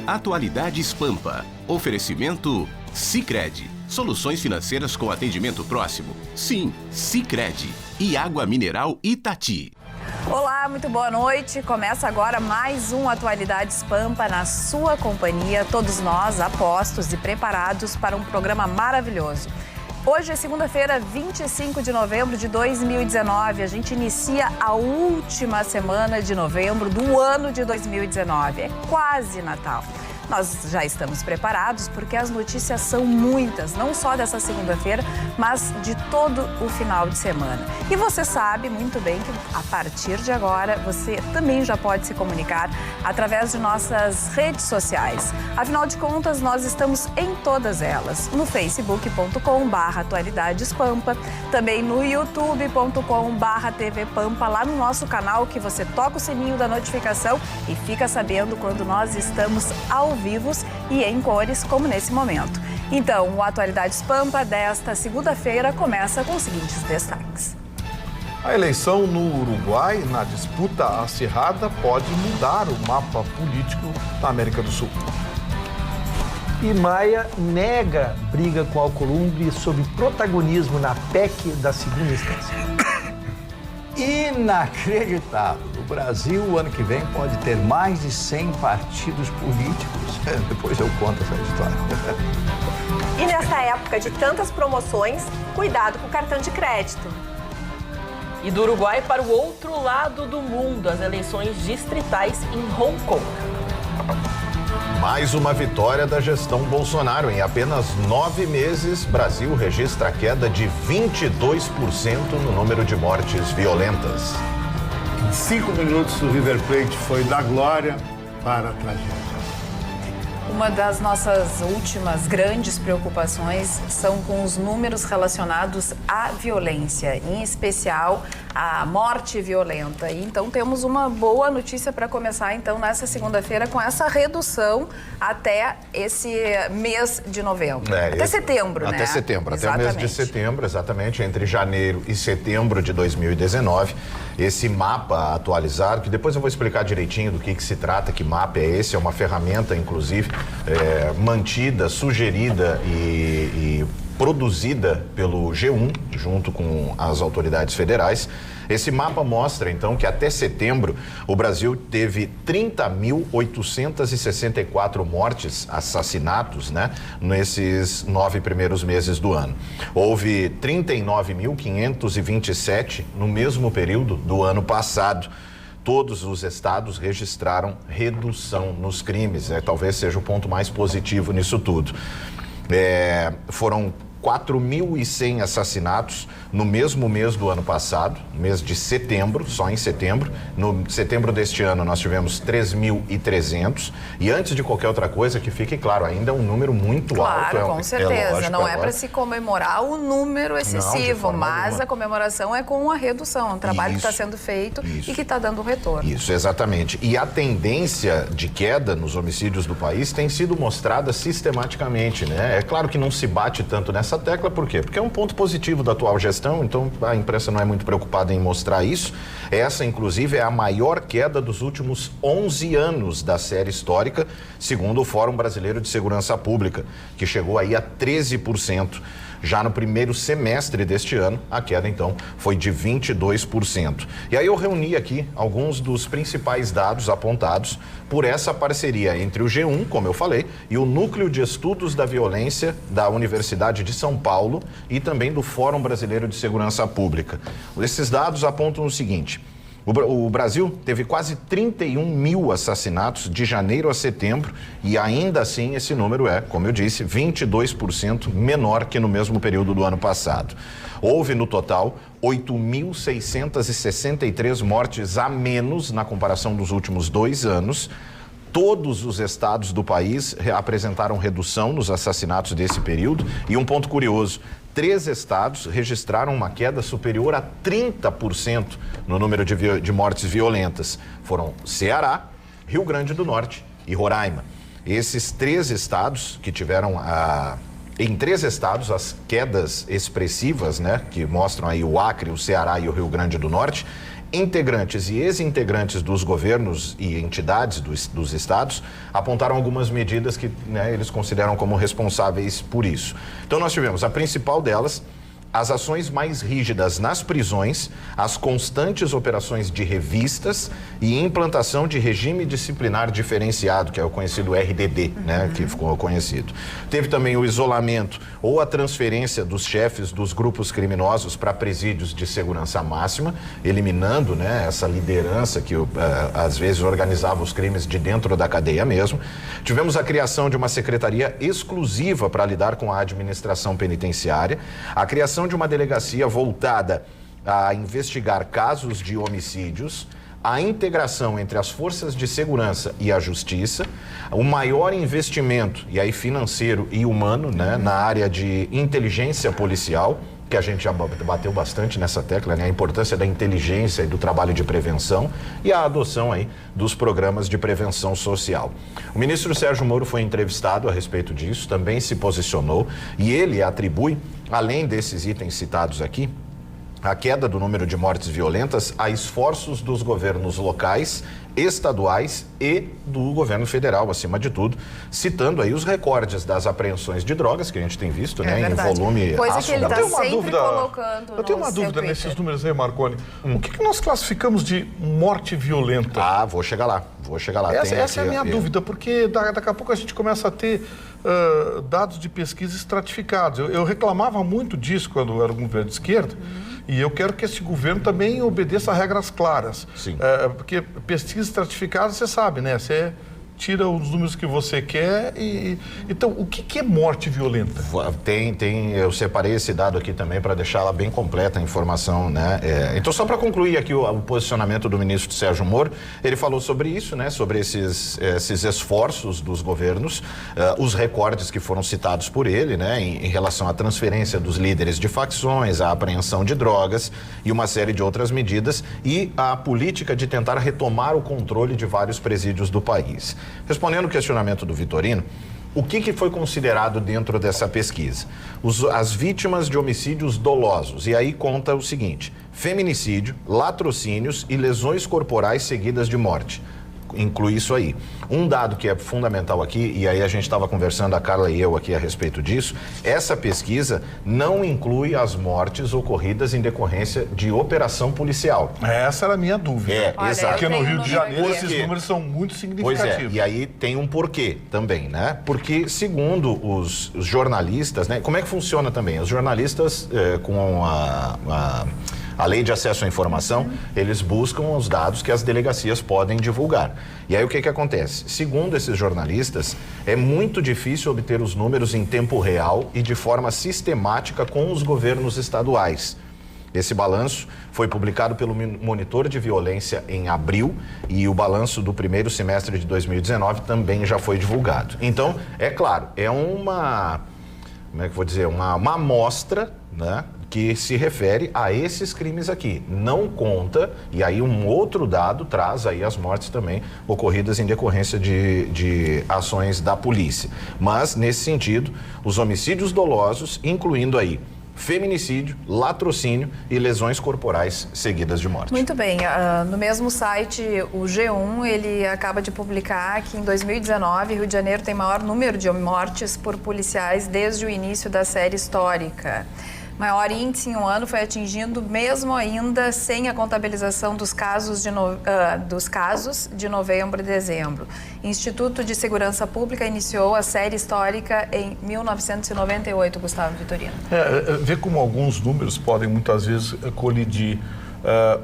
Atualidades Pampa. Oferecimento Sicredi. Soluções financeiras com atendimento próximo. Sim, Sicredi. E água mineral Itati. Olá, muito boa noite. Começa agora mais um Atualidades Pampa na sua companhia. Todos nós apostos e preparados para um programa maravilhoso. Hoje é segunda-feira, 25 de novembro de 2019. A gente inicia a última semana de novembro do ano de 2019. É quase Natal. Nós já estamos preparados porque as notícias são muitas, não só dessa segunda-feira, mas de todo o final de semana. E você sabe muito bem que a partir de agora você também já pode se comunicar através de nossas redes sociais. Afinal de contas, nós estamos em todas elas, no facebook.com/atualidadespampa, também no youtube.com/tvpampa, lá no nosso canal que você toca o sininho da notificação e fica sabendo quando nós estamos ao vivos e em cores, como nesse momento. Então, o Atualidades Pampa desta segunda-feira começa com os seguintes destaques. A eleição no Uruguai, na disputa acirrada, pode mudar o mapa político da América do Sul. E Maia nega briga com Alcolumbre sobre protagonismo na PEC da segunda instância. Inacreditável. O Brasil, o ano que vem, pode ter mais de 100 partidos políticos. Depois eu conto essa história. E nessa época de tantas promoções, cuidado com o cartão de crédito. E do Uruguai para o outro lado do mundo, as eleições distritais em Hong Kong. Mais uma vitória da gestão Bolsonaro. Em apenas 9 meses, Brasil registra a queda de 22% no número de mortes violentas. Em 5 minutos, o River Plate foi da glória para a tragédia. Uma das nossas últimas grandes preocupações são com os números relacionados à violência, em especial a morte violenta. E então temos uma boa notícia para começar então nessa segunda-feira com essa redução até esse mês de novembro. Até setembro, né? Até setembro, exatamente. Até o mês de setembro, exatamente, entre janeiro e setembro de 2019. Esse mapa atualizado, que depois eu vou explicar direitinho do que se trata, que mapa é esse, é uma ferramenta, inclusive, mantida, sugerida e produzida pelo G1, junto com as autoridades federais. Esse mapa mostra, então, que até setembro o Brasil teve 30.864 mortes, assassinatos, né, nesses 9 primeiros meses do ano. Houve 39.527 no mesmo período do ano passado. Todos os estados registraram redução nos crimes, talvez seja o ponto mais positivo nisso tudo. Foram 4.100 assassinatos no mesmo mês do ano passado, mês de setembro, só em setembro. No setembro deste ano nós tivemos 3.300 e antes de qualquer outra coisa, que fique claro, ainda é um número muito alto. Claro, com certeza. Lógico, não é para se comemorar o número excessivo, mas a comemoração é com a redução, um trabalho que está sendo feito e que está dando retorno. Isso, exatamente. E a tendência de queda nos homicídios do país tem sido mostrada sistematicamente, né? É claro que não se bate tanto nessa tecla, por quê? Porque é um ponto positivo da atual gestão, então a imprensa não é muito preocupada em mostrar isso. Essa, inclusive, é a maior queda dos últimos 11 anos da série histórica, segundo o Fórum Brasileiro de Segurança Pública, que chegou aí a 13%. Já no primeiro semestre deste ano, a queda, então, foi de 22%. E aí eu reuni aqui alguns dos principais dados apontados por essa parceria entre o G1, como eu falei, e o Núcleo de Estudos da Violência da Universidade de São Paulo e também do Fórum Brasileiro de Segurança Pública. Esses dados apontam o seguinte: o Brasil teve quase 31 mil assassinatos de janeiro a setembro e ainda assim esse número é, como eu disse, 22% menor que no mesmo período do ano passado. Houve no total 8.663 mortes a menos na comparação dos últimos 2 anos. Todos os estados do país apresentaram redução nos assassinatos desse período e um ponto curioso: 3 estados registraram uma queda superior a 30% no número de mortes violentas. Foram Ceará, Rio Grande do Norte e Roraima. Esses 3 estados que tiveram Em 3 estados, as quedas expressivas, né, que mostram aí o Acre, o Ceará e o Rio Grande do Norte, integrantes e ex-integrantes dos governos e entidades dos estados apontaram algumas medidas que, né, eles consideram como responsáveis por isso. Então nós tivemos a principal delas, as ações mais rígidas nas prisões, as constantes operações de revistas e implantação de regime disciplinar diferenciado, que é o conhecido RDD, né, que ficou conhecido. Teve também o isolamento ou a transferência dos chefes dos grupos criminosos para presídios de segurança máxima, eliminando, né, essa liderança que às vezes organizava os crimes de dentro da cadeia mesmo. Tivemos a criação de uma secretaria exclusiva para lidar com a administração penitenciária, a criação de uma delegacia voltada a investigar casos de homicídios, a integração entre as forças de segurança e a justiça, o maior investimento, e aí financeiro e humano, né, na área de inteligência policial, que a gente já bateu bastante nessa tecla, né, a importância da inteligência e do trabalho de prevenção e a adoção aí dos programas de prevenção social. O ministro Sérgio Moro foi entrevistado a respeito disso, também se posicionou e ele atribui, além desses itens citados aqui, a queda do número de mortes violentas a esforços dos governos locais, estaduais e do governo federal, acima de tudo, citando aí os recordes das apreensões de drogas que a gente tem visto, né, em volume coisa que ele está sempre colocando. Eu tenho uma dúvida nesses números aí, Marconi. O que nós classificamos de morte violenta? Ah, vou chegar lá. Essa é a minha dúvida, porque daqui a pouco a gente começa a ter dados de pesquisa estratificados. Eu reclamava muito disso quando era um governo de esquerda, e eu quero que esse governo também obedeça a regras claras. Sim. Porque pesquisa estratificada, você sabe, né? Você tira os números que você quer e... Então, o que é morte violenta? Eu separei esse dado aqui também para deixar ela bem completa a informação, né? Então, só para concluir aqui o posicionamento do ministro Sérgio Moro, ele falou sobre isso, né? Sobre esses esforços dos governos, os recordes que foram citados por ele, né? Em relação à transferência dos líderes de facções, à apreensão de drogas e uma série de outras medidas e a política de tentar retomar o controle de vários presídios do país. Respondendo o questionamento do Vitorino, o que foi considerado dentro dessa pesquisa? As vítimas de homicídios dolosos, e aí conta o seguinte: feminicídio, latrocínios e lesões corporais seguidas de morte. Inclui isso aí. Um dado que é fundamental aqui, e aí a gente estava conversando, a Carla e eu aqui a respeito disso, essa pesquisa não inclui as mortes ocorridas em decorrência de operação policial. Essa era a minha dúvida. Exato. Porque no Rio de Janeiro esses números são muito significativos. Pois e aí tem um porquê também, né? Porque segundo os jornalistas, né? Como é que funciona também? Os jornalistas com a lei de acesso à informação, eles buscam os dados que as delegacias podem divulgar. E aí o que acontece? Segundo esses jornalistas, é muito difícil obter os números em tempo real e de forma sistemática com os governos estaduais. Esse balanço foi publicado pelo Monitor de Violência em abril e o balanço do primeiro semestre de 2019 também já foi divulgado. Então, é claro, é uma amostra, né, que se refere a esses crimes aqui. Não conta, e aí um outro dado traz aí as mortes também ocorridas em decorrência de ações da polícia. Mas, nesse sentido, os homicídios dolosos, incluindo aí feminicídio, latrocínio e lesões corporais seguidas de morte. Muito bem. No mesmo site, o G1, ele acaba de publicar que em 2019, Rio de Janeiro tem maior número de mortes por policiais desde o início da série histórica. Maior índice em um ano foi atingido mesmo ainda sem a contabilização dos casos de novembro e dezembro. O Instituto de Segurança Pública iniciou a série histórica em 1998, Gustavo Vitorino. Vê como alguns números podem muitas vezes colidir.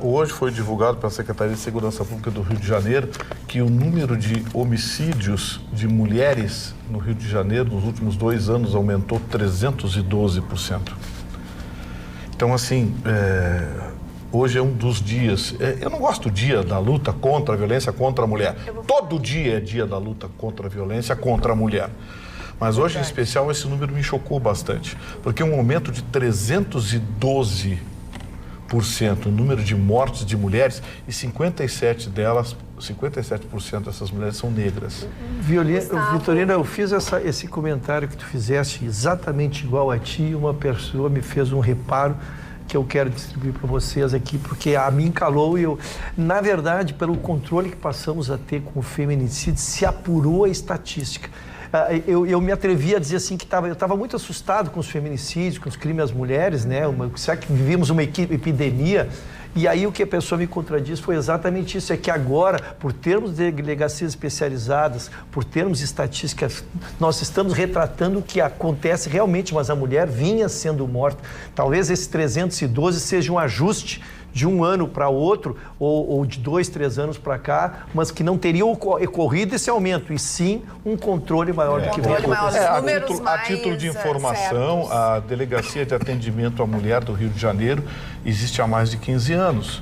Hoje foi divulgado pela Secretaria de Segurança Pública do Rio de Janeiro que o número de homicídios de mulheres no Rio de Janeiro nos últimos 2 anos aumentou 312%. Então, assim, hoje é um dos dias... eu não gosto do dia da luta contra a violência contra a mulher. Todo dia é dia da luta contra a violência contra a mulher. Mas hoje, em especial, esse número me chocou bastante. Porque um aumento de 312% o número de mortes de mulheres e 57% dessas mulheres são negras. Vitorina, eu fiz esse comentário que tu fizeste exatamente igual a ti, uma pessoa me fez um reparo que eu quero distribuir para vocês aqui, porque a mim calou e eu, na verdade, pelo controle que passamos a ter com o feminicídio, se apurou a estatística. Eu me atrevi a dizer assim que eu estava muito assustado com os feminicídios, com os crimes às mulheres, né? Será que vivíamos uma epidemia? E aí o que a pessoa me contradiz foi exatamente isso, é que agora, por termos delegacias especializadas, por termos estatísticas, nós estamos retratando o que acontece realmente, mas a mulher vinha sendo morta. Talvez esse 312 seja um ajuste de um ano para outro, ou de 2, 3 anos para cá, mas que não teria ocorrido esse aumento, e sim um controle maior do que vem. A título de informação, a Delegacia de Atendimento à Mulher do Rio de Janeiro existe há mais de 15 anos.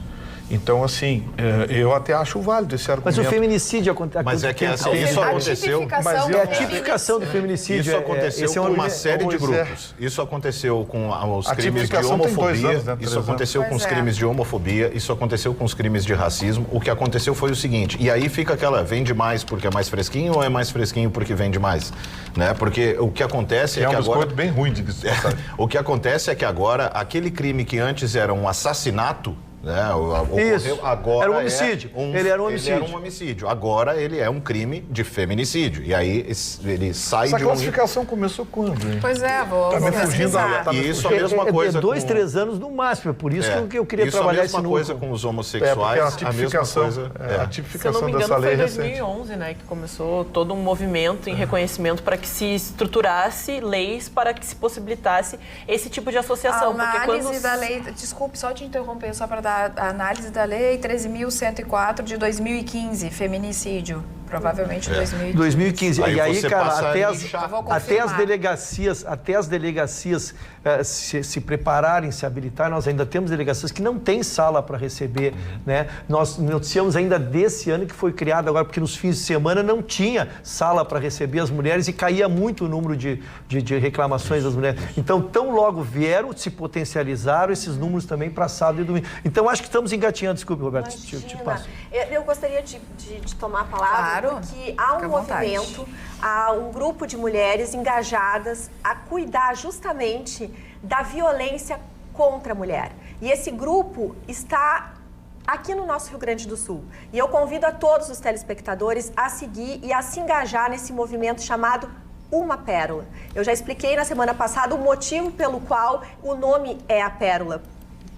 Então, assim, eu até acho válido esse argumento. Mas o feminicídio acontece... Mas é que isso aconteceu... Mas é a tipificação do feminicídio. Isso aconteceu com uma série de grupos. Isso aconteceu com os crimes de homofobia. Isso aconteceu com os crimes de homofobia. Isso aconteceu com os crimes de racismo. O que aconteceu foi o seguinte, e aí fica aquela, vende mais porque é mais fresquinho ou é mais fresquinho porque vende mais? Né? Porque o que acontece é que agora... bem ruim, diga-se. O que acontece é que agora, aquele crime que antes era um assassinato, né? Isso. Agora era um homicídio. Ele era um homicídio. Ele era um homicídio. Agora ele é um crime de feminicídio. E aí ele sai de um... Essa classificação começou quando, hein? Pois é, vou fugindo. E isso a mesma coisa... 2, 3 anos no máximo. É por isso que eu queria trabalhar esse número. Isso a mesma coisa com os homossexuais. A tipificação, a tipificação dessa lei recente. Foi em 2011, né, que começou todo um movimento em reconhecimento para que se estruturasse leis para que se possibilitasse esse tipo de associação. A análise da lei... Desculpe, só te interromper, só para dar a análise da lei 13.104 de 2015, feminicídio. Provavelmente 2015. E aí, cara, até as delegacias se prepararem, se habilitar, nós ainda temos delegacias que não têm sala para receber, né? Nós noticiamos ainda desse ano que foi criado agora, porque nos fins de semana não tinha sala para receber as mulheres e caía muito o número de reclamações das mulheres. Então, tão logo vieram, se potencializaram esses números também para sábado e domingo. Então, acho que estamos engatinhando. Desculpe, Roberto, te passo. Eu gostaria de tomar a palavra. Porque há um movimento, há um grupo de mulheres engajadas a cuidar justamente da violência contra a mulher. E esse grupo está aqui no nosso Rio Grande do Sul. E eu convido a todos os telespectadores a seguir e a se engajar nesse movimento chamado Uma Pérola. Eu já expliquei na semana passada o motivo pelo qual o nome é a pérola.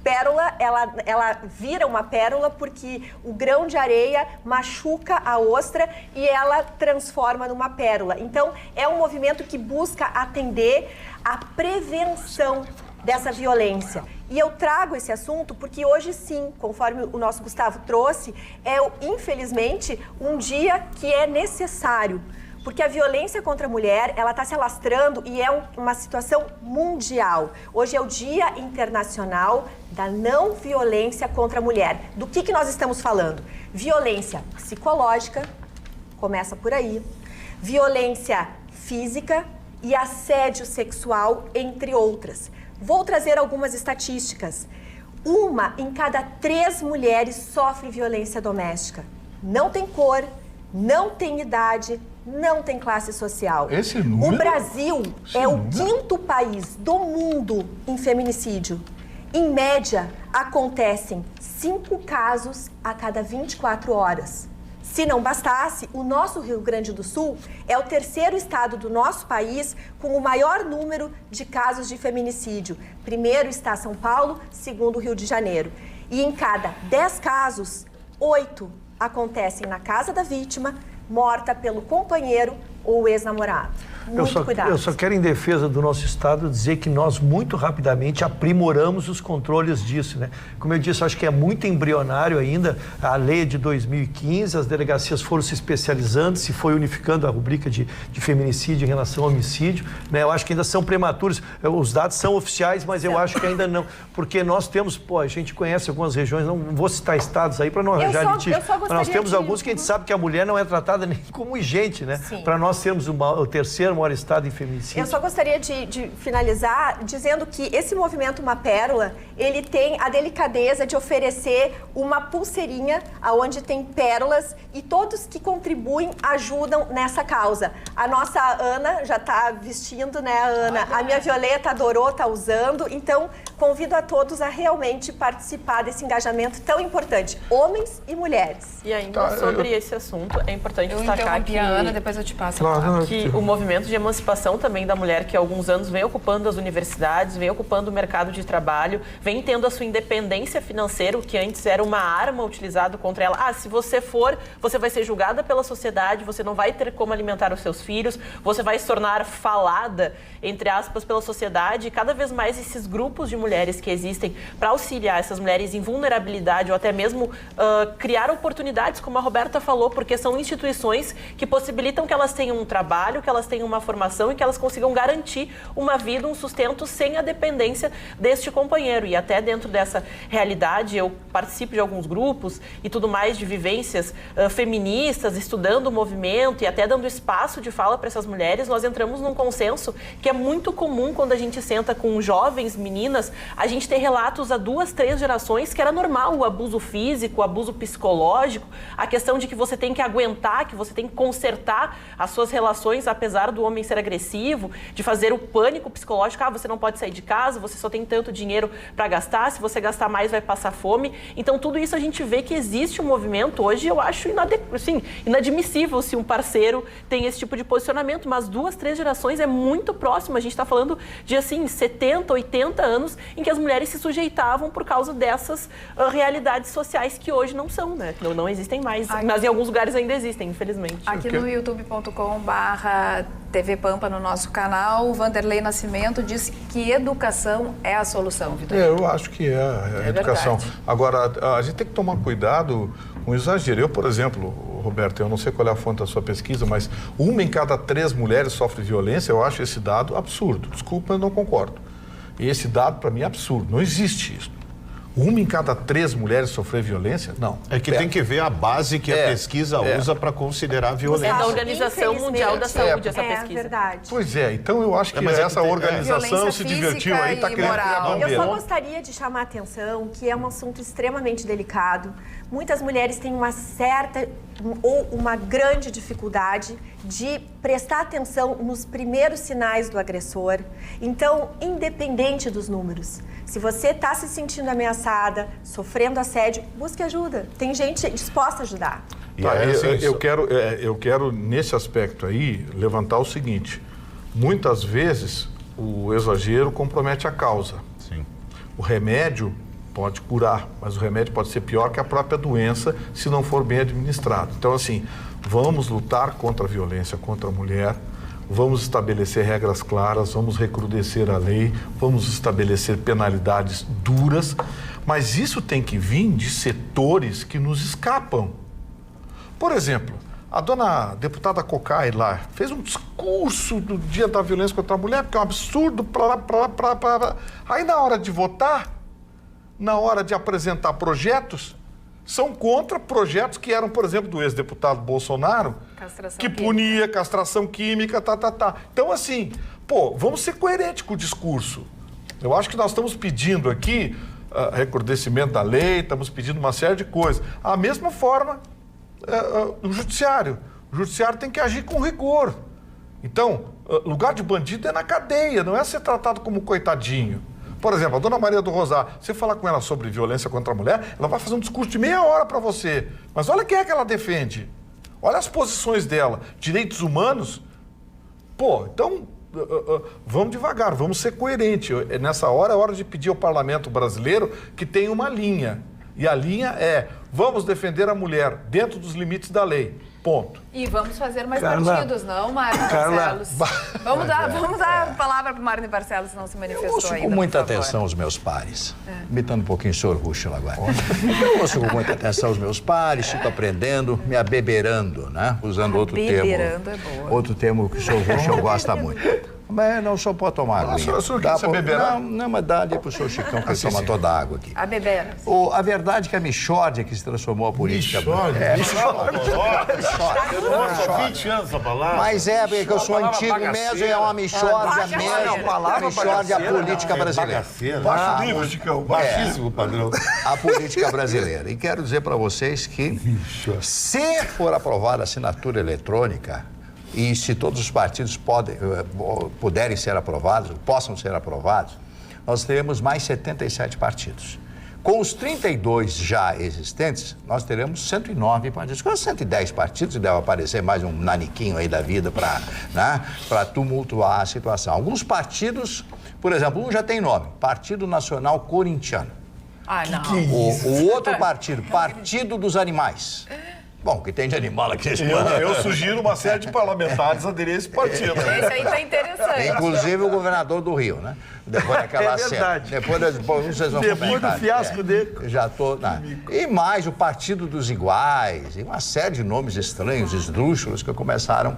Pérola, ela vira uma pérola porque o grão de areia machuca a ostra e ela transforma numa pérola. Então, é um movimento que busca atender à prevenção dessa violência. E eu trago esse assunto porque hoje sim, conforme o nosso Gustavo trouxe, infelizmente, um dia que é necessário. Porque a violência contra a mulher, ela está se alastrando e é uma situação mundial. Hoje é o Dia Internacional da Não Violência contra a Mulher. Do que nós estamos falando? Violência psicológica, começa por aí. Violência física e assédio sexual, entre outras. Vou trazer algumas estatísticas. 1 em cada 3 mulheres sofre violência doméstica. Não tem cor, não tem idade, não tem classe social. Esse número... O Brasil é o 5º país do mundo em feminicídio. Em média, acontecem 5 casos a cada 24 horas. Se não bastasse, o nosso Rio Grande do Sul é o 3º estado do nosso país com o maior número de casos de feminicídio. Primeiro está São Paulo, segundo Rio de Janeiro. E em cada 10 casos, 8 acontecem na casa da vítima, morta pelo companheiro ou ex-namorado. Eu só quero, em defesa do nosso Estado, dizer que nós, muito rapidamente, aprimoramos os controles disso, né? Como eu disse, acho que é muito embrionário ainda a lei de 2015, as delegacias foram se especializando, se foi unificando a rubrica de feminicídio em relação ao homicídio, né? Eu acho que ainda são prematuros, os dados são oficiais, mas eu acho que ainda não, porque nós temos, a gente conhece algumas regiões, não vou citar estados aí para não arranjar litígio, mas nós temos alguns que a gente sabe que a mulher não é tratada nem como gente, né? Para nós nós temos o terceiro maior estado em feminicídio. Eu só gostaria de finalizar dizendo que esse movimento Uma Pérola, ele tem a delicadeza de oferecer uma pulseirinha onde tem pérolas e todos que contribuem ajudam nessa causa. A nossa Ana já está vestindo, né, Ana? A minha Violeta adorou, está usando. Então, convido a todos a realmente participar desse engajamento tão importante, homens e mulheres. E ainda sobre esse assunto, é importante destacar que... a Ana, depois eu te passo. Que o movimento de emancipação também da mulher, que há alguns anos vem ocupando as universidades, vem ocupando o mercado de trabalho, vem tendo a sua independência financeira, o que antes era uma arma utilizada contra ela. Ah, se você for, você vai ser julgada pela sociedade, você não vai ter como alimentar os seus filhos, você vai se tornar falada, entre aspas, pela sociedade. E cada vez mais esses grupos de mulheres que existem para auxiliar essas mulheres em vulnerabilidade ou até mesmo criar oportunidades, como a Roberta falou, porque são instituições que possibilitam que elas tenham um trabalho, que elas tenham uma formação e que elas consigam garantir uma vida, um sustento sem a dependência deste companheiro. E até dentro dessa realidade, eu participo de alguns grupos e tudo mais de vivências feministas, estudando o movimento e até dando espaço de fala para essas mulheres. Nós entramos num consenso que é muito comum quando a gente senta com jovens meninas, a gente ter relatos há 2, 3 gerações que era normal o abuso físico, o abuso psicológico, a questão de que você tem que aguentar, que você tem que consertar as suas relações, apesar do homem ser agressivo, de fazer o pânico psicológico. Ah, você não pode sair de casa, você só tem tanto dinheiro para gastar, se você gastar mais vai passar fome. Então, tudo isso a gente vê que existe um movimento hoje, eu acho inadmissível se um parceiro tem esse tipo de posicionamento, mas 2, 3 gerações é muito próximo. A gente está falando de, 70, 80 anos em que as mulheres se sujeitavam por causa dessas realidades sociais que hoje não são, né? Não existem mais, mas em alguns lugares ainda existem, infelizmente. Aqui no youtube.com/TV Pampa, no nosso canal, o Vanderlei Nascimento diz que educação é a solução, Vitor. Eu acho que é a educação. Verdade. Agora, a gente tem que tomar cuidado com o exagero. Eu, por exemplo, Roberto, eu não sei qual é a fonte da sua pesquisa, mas 1 em cada 3 mulheres sofre violência. Eu acho esse dado absurdo. Desculpa, eu não concordo. Esse dado, para mim, é absurdo. Não existe isso. 1 em cada 3 mulheres sofrer violência? Não. É que tem que ver a base que a pesquisa usa para considerar a violência. É da Organização Mundial da Saúde essa pesquisa. É verdade. Pois é, então eu acho que essa organização se divertiu aí, está querendo criar Eu só gostaria de chamar a atenção que é um assunto extremamente delicado. Muitas mulheres têm uma certa ou uma grande dificuldade de prestar atenção nos primeiros sinais do agressor. Então, independente dos números, se você está se sentindo ameaçada, sofrendo assédio, busque ajuda. Tem gente disposta a ajudar. Eu quero, nesse aspecto aí, levantar o seguinte. Muitas vezes, o exagero compromete a causa. Sim. O remédio pode curar, mas o remédio pode ser pior que a própria doença se não for bem administrado. Então, assim, vamos lutar contra a violência contra a mulher, vamos estabelecer regras claras, vamos recrudescer a lei, vamos estabelecer penalidades duras, mas isso tem que vir de setores que nos escapam. Por exemplo, a dona deputada Cocai lá fez um discurso do Dia da Violência contra a Mulher, porque é um absurdo, Aí na hora de votar, na hora de apresentar projetos, são contra projetos que eram, por exemplo, do ex-deputado Bolsonaro, que punia castração química, Então, assim, vamos ser coerentes com o discurso. Eu acho que nós estamos pedindo aqui recrudescimento da lei, estamos pedindo uma série de coisas. A mesma forma, o judiciário. O judiciário tem que agir com rigor. Então, lugar de bandido é na cadeia, não é ser tratado como coitadinho. Por exemplo, a dona Maria do Rosário, você falar com ela sobre violência contra a mulher, ela vai fazer um discurso de meia hora para você. Mas olha quem é que ela defende. Olha as posições dela. Direitos humanos. Então, vamos devagar, vamos ser coerentes. Nessa hora é hora de pedir ao parlamento brasileiro que tenha uma linha. E a linha é, vamos defender a mulher dentro dos limites da lei. Ponto. E vamos fazer mais partidos, não, Marne Barcelos? Vamos dar a palavra para o Marne Barcelos, se não se manifestou ainda. Eu ouço com muita atenção os meus pares. Imitando um pouquinho o senhor Ruschel agora. Eu ouço com muita atenção os meus pares, fico aprendendo, me abeberando, né? Usando outro termo. Abeberando é boa. Outro termo que o senhor Ruschel gosta muito. Mas não, só pode tomar água. O senhor quer saber beber? Não, mas dá ali pro senhor Chicão, que ele toma toda a água aqui. A beber. A verdade é que a Michórdia que se transformou a política... Nossa, 20 anos essa palavra. Mas porque eu sou antigo mesmo, é uma Michórdia mesmo. Michórdia política brasileira. Baixo nível, Chicão, baixíssimo padrão. A política brasileira. E quero dizer para vocês que, se for aprovada a assinatura eletrônica, e se todos os partidos puderem ser aprovados, possam ser aprovados, nós teremos mais 77 partidos. Com os 32 já existentes, nós teremos 109 partidos. Com 110 partidos, deve aparecer mais um naniquinho aí da vida para tumultuar a situação. Alguns partidos, por exemplo, um já tem nome, Partido Nacional Corintiano. Ah, não. O outro partido, Partido dos Animais. Bom, o que tem de animal aqui nesse plano? Eu sugiro uma série de parlamentares aderir a esse partido. Esse aí tá interessante. Inclusive o governador do Rio, né? Depois daquela verdade. Depois vocês vão Depois do fiasco dele. Já tô... E mais o Partido dos Iguais, e uma série de nomes estranhos, esdrúxulos, que começaram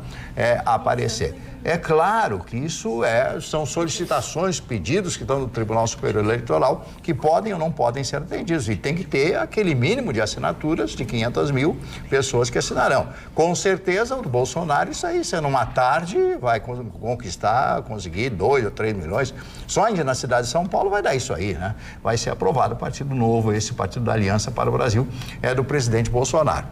a aparecer. É claro que isso são solicitações, pedidos que estão no Tribunal Superior Eleitoral, que podem ou não podem ser atendidos. E tem que ter aquele mínimo de assinaturas de 500 mil pessoas que assinarão. Com certeza, o Bolsonaro, isso aí, sendo uma tarde, vai conseguir 2 ou 3 milhões. Só ainda na cidade de São Paulo vai dar isso aí, né? Vai ser aprovado o Partido Novo, esse Partido da Aliança para o Brasil, do presidente Bolsonaro.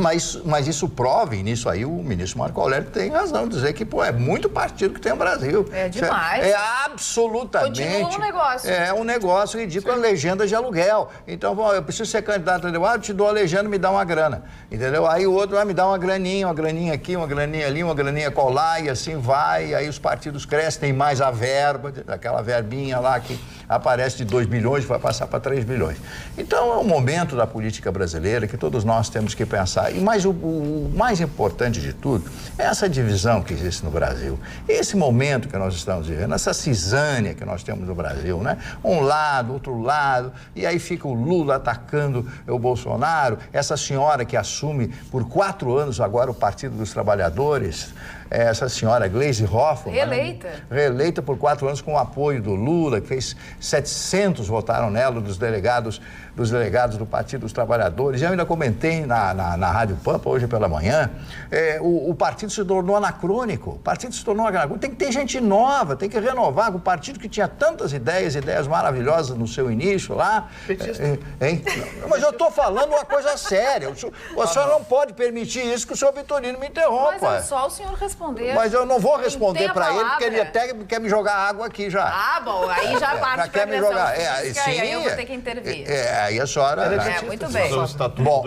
Mas isso prova, e nisso aí o ministro Marco Aurélio tem razão, dizer que, é muito partido que tem no Brasil. É demais. É absolutamente... Continua um negócio. É um negócio ridículo, a legenda de aluguel. Então, eu preciso ser candidato, eu te dou a legenda, me dá uma grana, entendeu? Aí o outro vai me dar uma graninha aqui, uma graninha ali, uma graninha colar, e assim vai, aí os partidos crescem, tem mais a verba, aquela verbinha lá que aparece de 2 bilhões, vai passar para 3 bilhões. Então, é um momento da política brasileira que todos nós temos que pensar. Mas o mais importante de tudo é essa divisão que existe no Brasil. Esse momento que nós estamos vivendo, essa cisânia que nós temos no Brasil, né? Um lado, outro lado, e aí fica o Lula atacando o Bolsonaro, essa senhora que assume por 4 anos agora o Partido dos Trabalhadores, essa senhora Gleisi Hoffmann. Reeleita. Reeleita por 4 anos com o apoio do Lula, que fez 700 votaram nela, dos delegados do Partido dos Trabalhadores. E eu ainda comentei na Rádio Pampa hoje pela manhã, o partido se tornou anacrônico. O partido se tornou anacrônico. Tem que ter gente nova, tem que renovar. O partido que tinha tantas ideias maravilhosas no seu início lá. Mas eu estou falando uma coisa séria. O senhor não pode permitir isso que o senhor Vitorino me interrompa. Mas é só o senhor responder. Mas eu não vou responder para ele, porque ele até quer me jogar água aqui já. Ah, bom, aí já parte quer me jogar. Sim, aí eu vou ter que intervir. Aí a senhora... muito bem. Bom,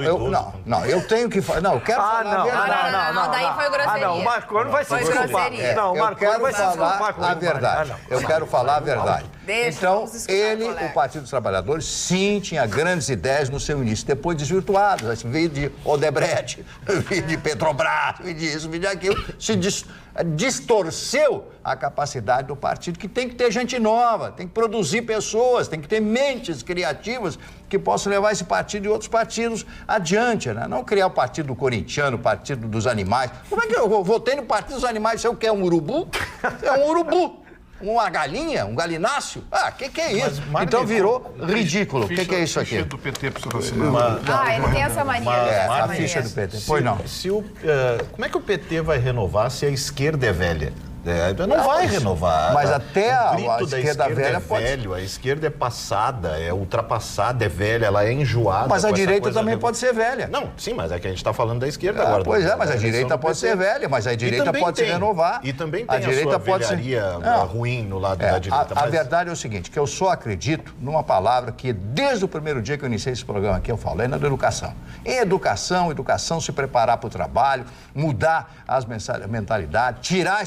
eu tenho que falar... Não, eu quero falar a verdade. Não, daí foi grosseria. Não, o Marco não vai se desculpar. Não, o Marco não vai se desculpar com a verdade. Eu quero falar a verdade. Então, o Partido dos Trabalhadores, sim, tinha grandes ideias no seu início, depois desvirtuadas. Assim, veio de Odebrecht, veio de Petrobras, veio disso, veio daquilo. Se distorceu a capacidade do partido, que tem que ter gente nova, tem que produzir pessoas, tem que ter mentes criativas que possam levar esse partido e outros partidos adiante, né? Não criar o Partido Corintiano, o Partido dos Animais. Como é que eu votei no Partido dos Animais? Você quer um urubu? É um urubu. Uma galinha, um galináceo? Que é isso? Então virou ridículo. O que é isso aqui? A ficha do PT para o senhor assinar. Ele tem essa mania. A ficha do PT. Pois não. Como é que o PT vai renovar se a esquerda é velha? Não vai renovar. Mas até a esquerda velha velho, a esquerda é passada, é ultrapassada, é velha, ela é enjoada. Mas a direita também pode ser velha. Não, sim, mas é que a gente está falando da esquerda agora. Pois mas a direita pode ser velha, mas a direita pode se renovar. E também tem a sua velharia ruim no lado da direita. A verdade é o seguinte, que eu só acredito numa palavra que desde o primeiro dia que eu iniciei esse programa aqui eu falo, é na educação. Educação, se preparar para o trabalho, mudar as mentalidades, tirar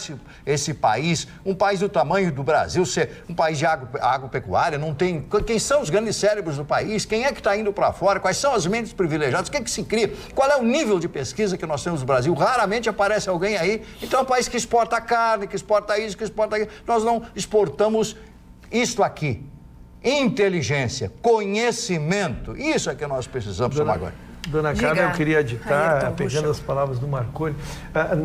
esse país, um país do tamanho do Brasil, ser um país de agropecuária, não tem... Quem são os grandes cérebros do país? Quem é que está indo para fora? Quais são as mentes privilegiadas? O que é que se cria? Qual é o nível de pesquisa que nós temos no Brasil? Raramente aparece alguém aí. Então é um país que exporta carne, que exporta isso, que exporta aquilo. Nós não exportamos isto aqui. Inteligência, conhecimento. Isso é que nós precisamos tomar agora. Dona Carla, eu queria aditar, pegando as palavras do Marconi,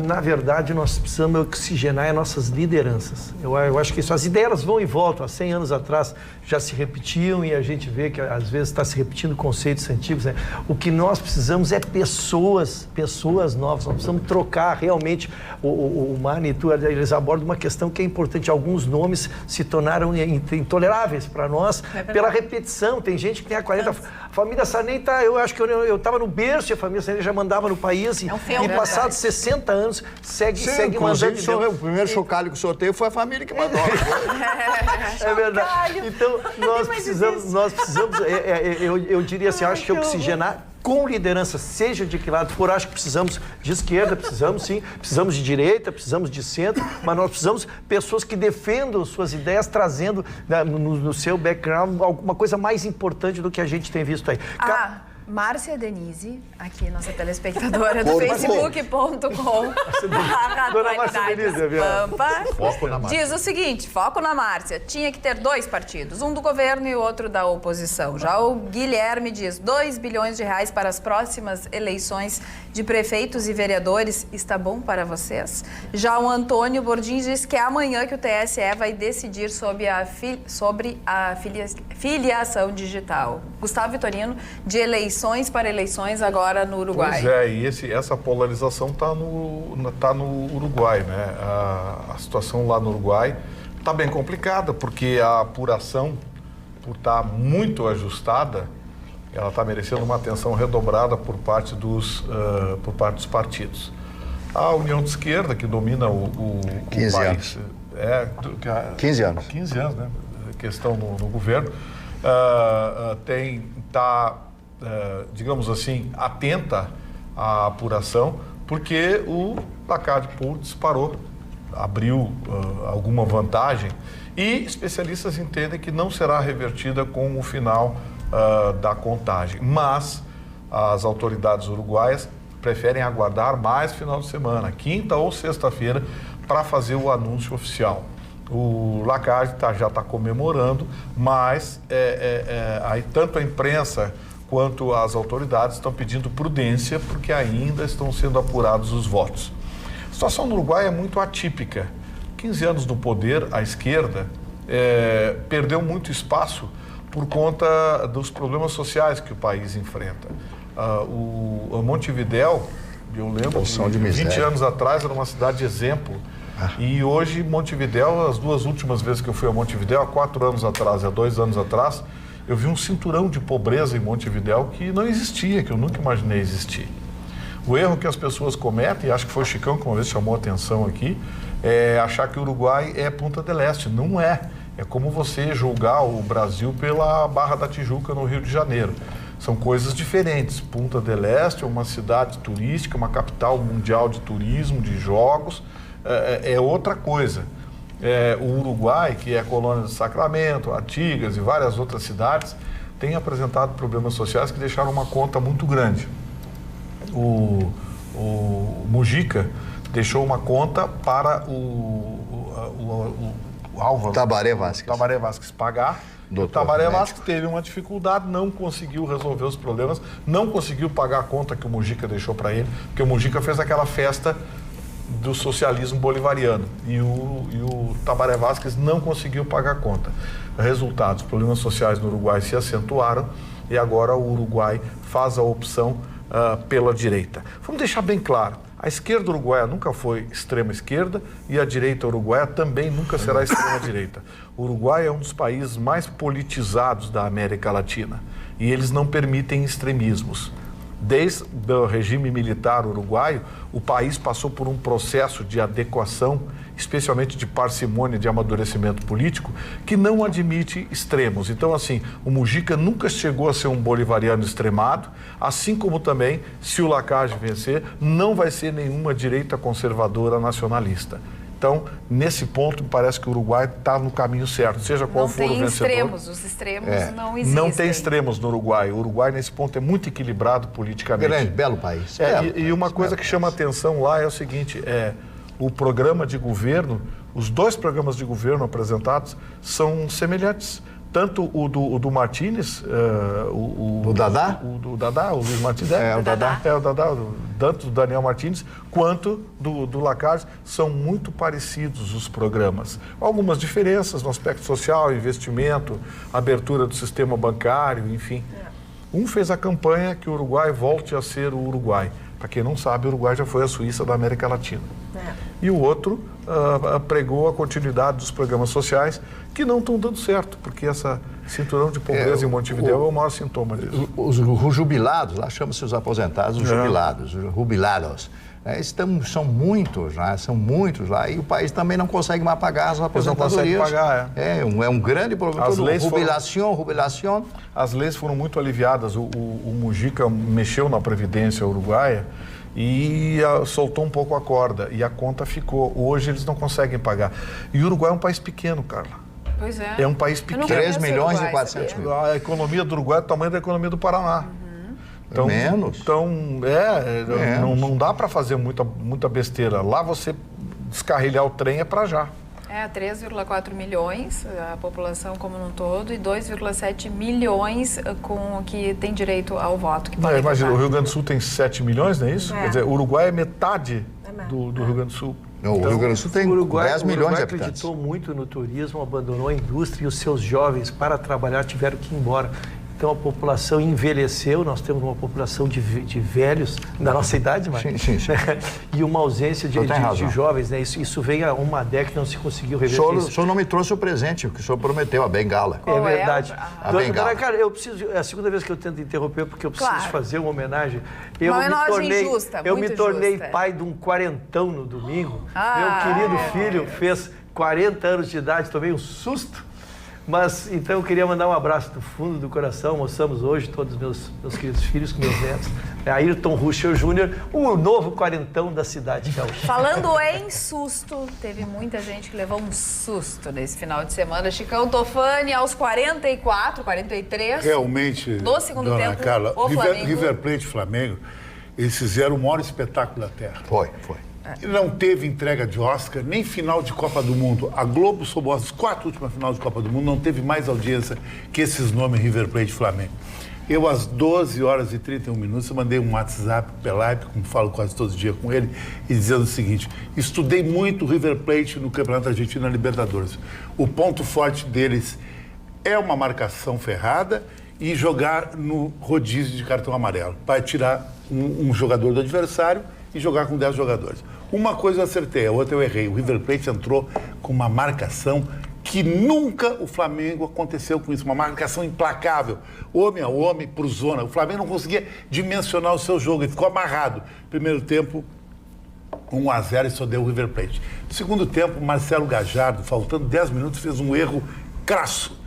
na verdade nós precisamos oxigenar as nossas lideranças. Eu acho que isso, as ideias vão e voltam. Há 100 anos atrás já se repetiam e a gente vê que às vezes está se repetindo conceitos antigos, né? O que nós precisamos é pessoas novas. Nós precisamos trocar realmente. O Mani e tu, eles abordam uma questão que é importante. Alguns nomes se tornaram intoleráveis para nós pela repetição. Tem gente que tem a 40... A família Sarney tá... Eu acho que eu estava no berço e a família Sarney já mandava no país e passados 60 anos segue mandando. O primeiro chocalho que sorteio foi a família que mandou. É verdade. Então, nós precisamos eu diria assim, acho que oxigenar com liderança, seja de que lado for. Acho que precisamos de esquerda, precisamos sim, precisamos de direita, precisamos de centro, mas nós precisamos de pessoas que defendam suas ideias, trazendo no seu background alguma coisa mais importante do que a gente tem visto aí. Márcia Denise, aqui, nossa telespectadora do facebook.com/atualidadespampa, diz o seguinte, foco na Márcia, tinha que ter 2 partidos, um do governo e outro da oposição. Já o Guilherme diz, 2 bilhões de reais para as próximas eleições de prefeitos e vereadores, está bom para vocês? Já o Antônio Bordim diz que é amanhã que o TSE vai decidir sobre a filiação digital. Gustavo Vitorino, de eleições para eleições agora no Uruguai. Pois é, e essa polarização está no Uruguai, né? A situação lá no Uruguai está bem complicada, porque a apuração, por estar muito ajustada, ela está merecendo uma atenção redobrada por parte dos partidos. A União de Esquerda, que domina o 15 país... anos. 15 anos. 15 anos, né? Questão no governo. Está, digamos assim, atenta à apuração, porque o placar de pool disparou, abriu alguma vantagem, e especialistas entendem que não será revertida com o final da contagem. Mas as autoridades uruguaias preferem aguardar mais final de semana, quinta ou sexta-feira, para fazer o anúncio oficial. O Lacalle já está comemorando, mas aí tanto a imprensa quanto as autoridades estão pedindo prudência, porque ainda estão sendo apurados os votos. A situação no Uruguai é muito atípica. 15 anos no poder, a esquerda perdeu muito espaço por conta dos problemas sociais que o país enfrenta. O Montevidéu, eu lembro que 20 anos atrás era uma cidade exemplo. E hoje, Montevidéu, as 2 últimas vezes que eu fui a Montevidéu, há 4 anos atrás e há 2 anos atrás, eu vi um cinturão de pobreza em Montevidéu que não existia, que eu nunca imaginei existir. O erro que as pessoas cometem, e acho que foi o Chicão que uma vez chamou a atenção aqui, é achar que o Uruguai é Punta del Este. Não é. É como você julgar o Brasil pela Barra da Tijuca, no Rio de Janeiro. São coisas diferentes. Punta del Este é uma cidade turística, uma capital mundial de turismo, de jogos, é outra coisa. O Uruguai, que é colônia de Sacramento, Artigas e várias outras cidades, tem apresentado problemas sociais que deixaram uma conta muito grande. O Mujica deixou uma conta para o Álvaro Tabaré Vázquez pagar. O Tabaré Vázquez teve uma dificuldade, não conseguiu resolver os problemas, não conseguiu pagar a conta que o Mujica deixou para ele, porque o Mujica fez aquela festa do socialismo bolivariano e o Tabaré Vázquez não conseguiu pagar a conta. Resultado, os problemas sociais no Uruguai se acentuaram e agora o Uruguai faz a opção pela direita. Vamos deixar bem claro, a esquerda uruguaia nunca foi extrema esquerda e a direita uruguaia também nunca será extrema direita. O Uruguai é um dos países mais politizados da América Latina e eles não permitem extremismos. Desde o regime militar uruguaio, o país passou por um processo de adequação, especialmente de parcimônia, de amadurecimento político, que não admite extremos. Então, assim, o Mujica nunca chegou a ser um bolivariano extremado, assim como também, se o Lacalle vencer, não vai ser nenhuma direita conservadora nacionalista. Então, nesse ponto, me parece que o Uruguai está no caminho certo, seja qual for o vencedor. Os extremos não existem. Não tem extremos no Uruguai. O Uruguai, nesse ponto, é muito equilibrado politicamente. Grande, belo país. E uma coisa que chama atenção lá é o seguinte, o programa de governo, os 2 programas de governo apresentados são semelhantes. Tanto o do Martínez, O Dadá? O Dadá, o Luiz Martínez. É, o Dadá. É, o Dadá, tanto do Daniel Martínez quanto do Lacarce, são muito parecidos os programas. Algumas diferenças no aspecto social, investimento, abertura do sistema bancário, enfim. Um fez a campanha que o Uruguai volte a ser o Uruguai. Para quem não sabe, o Uruguai já foi a Suíça da América Latina. E o outro pregou a continuidade dos programas sociais, que não estão dando certo, porque essa cinturão de pobreza em Montevidéu é o maior sintoma disso. Os jubilados, lá chama-se os aposentados, os jubilados, os jubilados. São muitos lá, e o país também não consegue mais pagar as aposentadorias. Não consegue pagar, é um grande problema. Jubilação. As leis foram muito aliviadas. O Mujica mexeu na Previdência uruguaia e soltou um pouco a corda, e a conta ficou. Hoje eles não conseguem pagar. E o Uruguai é um país pequeno, Carla. Pois é. É um país pequeno. 3 milhões e 400 mil. A economia do Uruguai é do tamanho da economia do Paraná. Então, menos. Não dá para fazer muita besteira. Lá você descarrilhar o trem é para já. 3,4 milhões a população como um todo e 2,7 milhões que tem direito ao voto. Imagina, o Rio Grande do Sul tem 7 milhões, não é isso? Quer dizer, o Uruguai é metade do Rio Grande do Sul. Não, o Rio Grande do Sul tem 10 milhões de habitantes. O Uruguai acreditou muito no turismo, abandonou a indústria e os seus jovens, para trabalhar, tiveram que ir embora. Então a população envelheceu, nós temos uma população de velhos, da nossa idade, mas sim. E uma ausência de jovens, né? Isso veio há uma década e não se conseguiu reverter. O senhor não me trouxe o presente, o que o senhor prometeu, a bengala. É verdade. A bengala. Cara, é a segunda vez que eu tento interromper, porque eu preciso fazer uma homenagem. Uma homenagem justa, eu me tornei justa. Pai de um quarentão no domingo. Meu querido filho fez 40 anos de idade, tomei um susto. Mas, então, eu queria mandar um abraço do fundo do coração. Almoçamos hoje, todos meus queridos filhos, com meus netos. Ayrton Ruschel Júnior, o novo quarentão da cidade gaúcha. Falando em susto, teve muita gente que levou um susto nesse final de semana. Chicão Tofani, aos 44, 43. Realmente, do segundo tempo, Carla, o Flamengo. River Plate e Flamengo, eles fizeram o maior espetáculo da Terra. Foi. Não teve entrega de Oscar, nem final de Copa do Mundo. A Globo, sob as 4 últimas finais de Copa do Mundo, não teve mais audiência que esses nomes River Plate e Flamengo. Eu, às 12 horas e 31 minutos, eu mandei um WhatsApp para o Pelaipe, como falo quase todos os dias com ele, e dizendo o seguinte: estudei muito o River Plate no Campeonato Argentino na Libertadores. O ponto forte deles é uma marcação ferrada e jogar no rodízio de cartão amarelo, para tirar um jogador do adversário e jogar com 10 jogadores. Uma coisa eu acertei, a outra eu errei. O River Plate entrou com uma marcação que nunca o Flamengo aconteceu com isso, uma marcação implacável, homem a homem, por zona. O Flamengo não conseguia dimensionar o seu jogo, ele ficou amarrado. Primeiro tempo, 1-0 e só deu o River Plate. Segundo tempo, Marcelo Gajardo, faltando 10 minutos, fez um erro crasso.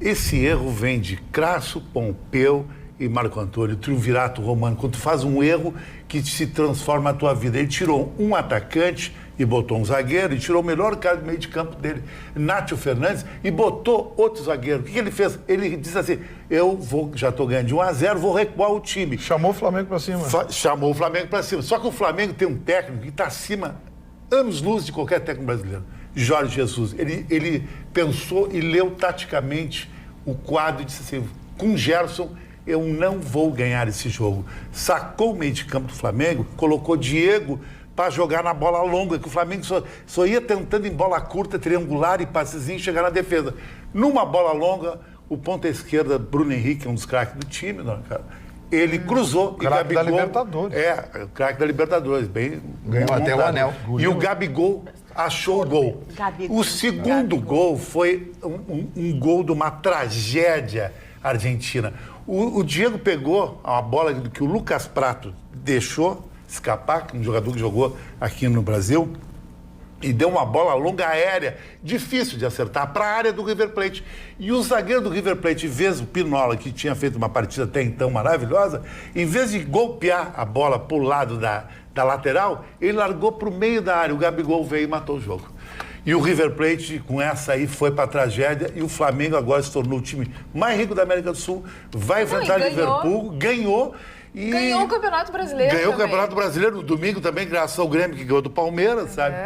Esse erro vem de Crasso, Pompeu e Marco Antônio, triunvirato romano. Quando tu faz um erro que se transforma a tua vida. Ele tirou um atacante e botou um zagueiro, e tirou o melhor cara do meio de campo dele, Nátio Fernandes, e botou outro zagueiro. O que ele fez? Ele disse assim: já estou ganhando de 1-0, vou recuar o time. Chamou o Flamengo para cima. Chamou o Flamengo para cima. Só que o Flamengo tem um técnico que está acima, anos-luz de qualquer técnico brasileiro. Jorge Jesus. Ele pensou e leu taticamente o quadro e disse assim: com Gerson eu não vou ganhar esse jogo. Sacou o meio de campo do Flamengo, colocou Diego para jogar na bola longa, que o Flamengo só ia tentando em bola curta, triangular e passezinho chegar na defesa. Numa bola longa, o ponta esquerda, Bruno Henrique, um dos craques do time, não, cara, ele cruzou e craque Gabigol... da Libertadores. O craque da Libertadores, ganhou até o anel. E o Gabigol achou o gol. O segundo gol foi um gol de uma tragédia argentina. O Diego pegou a bola que o Lucas Prato deixou escapar, que é um jogador que jogou aqui no Brasil, e deu uma bola longa aérea, difícil de acertar, para a área do River Plate. E o zagueiro do River Plate, em vez do Pinola, que tinha feito uma partida até então maravilhosa, em vez de golpear a bola para o lado da lateral, ele largou para o meio da área. O Gabigol veio e matou o jogo. E o River Plate, com essa aí, foi para a tragédia, e o Flamengo agora se tornou o time mais rico da América do Sul, vai enfrentar o Liverpool, ganhou o Campeonato Brasileiro. Ganhou o Campeonato Brasileiro no domingo também, graças ao Grêmio, que ganhou do Palmeiras, sabe?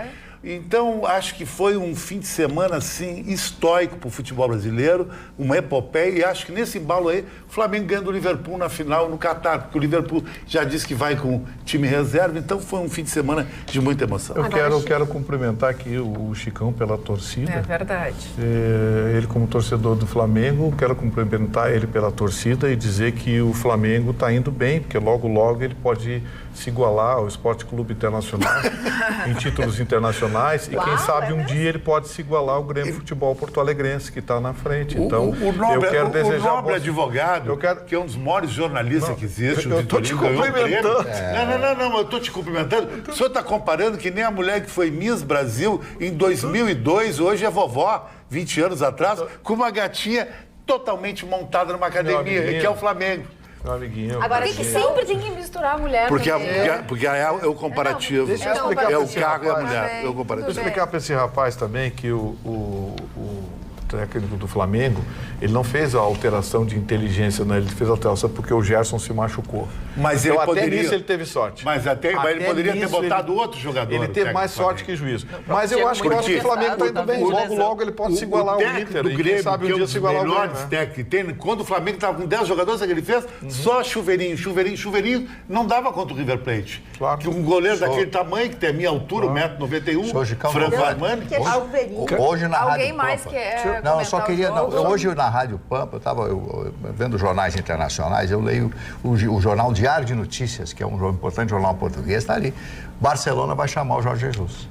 Então, acho que foi um fim de semana, assim, histórico para o futebol brasileiro, uma epopeia, e acho que nesse embalo aí, o Flamengo ganhando o Liverpool na final no Catar, porque o Liverpool já disse que vai com time reserva, então foi um fim de semana de muita emoção. Eu quero cumprimentar aqui o Chicão pela torcida. É verdade. Ele, como torcedor do Flamengo, quero cumprimentar ele pela torcida e dizer que o Flamengo está indo bem, porque logo, logo ele pode se igualar ao Esporte Clube Internacional em títulos internacionais e quem sabe um dia ele pode se igualar ao Grêmio Futebol Porto Alegrense, que está na frente. Então, eu quero desejar... O nobre advogado, que é um dos maiores jornalistas que existe, eu estou te cumprimentando. Não, eu estou te cumprimentando. O senhor está comparando que nem a mulher que foi Miss Brasil em 2002, hoje é vovó, 20 anos atrás, com uma gatinha totalmente montada numa academia, que é o Flamengo. Meu amiguinho. Agora, que sempre tem que misturar a mulher. Porque é o comparativo. Deixa eu explicar é o cargo e a mulher. É o comparativo. Deixa eu explicar para esse rapaz também que o técnico do Flamengo, ele não fez a alteração de inteligência, né? Ele fez a alteração porque o Gerson se machucou. Mas então, ele poderia... até nisso ele teve sorte. Mas ele poderia ter botado outro jogador. Ele teve mais sorte que juízo. Mas eu acho que o Flamengo está indo bem. Logo, logo ele pode se igualar ao Inter. Do Grêmio, quem sabe um dia se igualar ao Grêmio. Técnicos que tem, quando o Flamengo estava com 10 jogadores, sabe o que ele fez? Só chuveirinho. Não dava contra o River Plate. Claro. Que um goleiro daquele tamanho, que tem a minha altura, 1,91m, Franco Armani. Hoje na Rádio Alguém mais quer Não, eu só queria... Hoje na Rádio Pampa, eu estava vendo jornais internacionais, eu leio o jornal Diário de Notícias, que é um importante jornal português, está ali. Barcelona vai chamar o Jorge Jesus.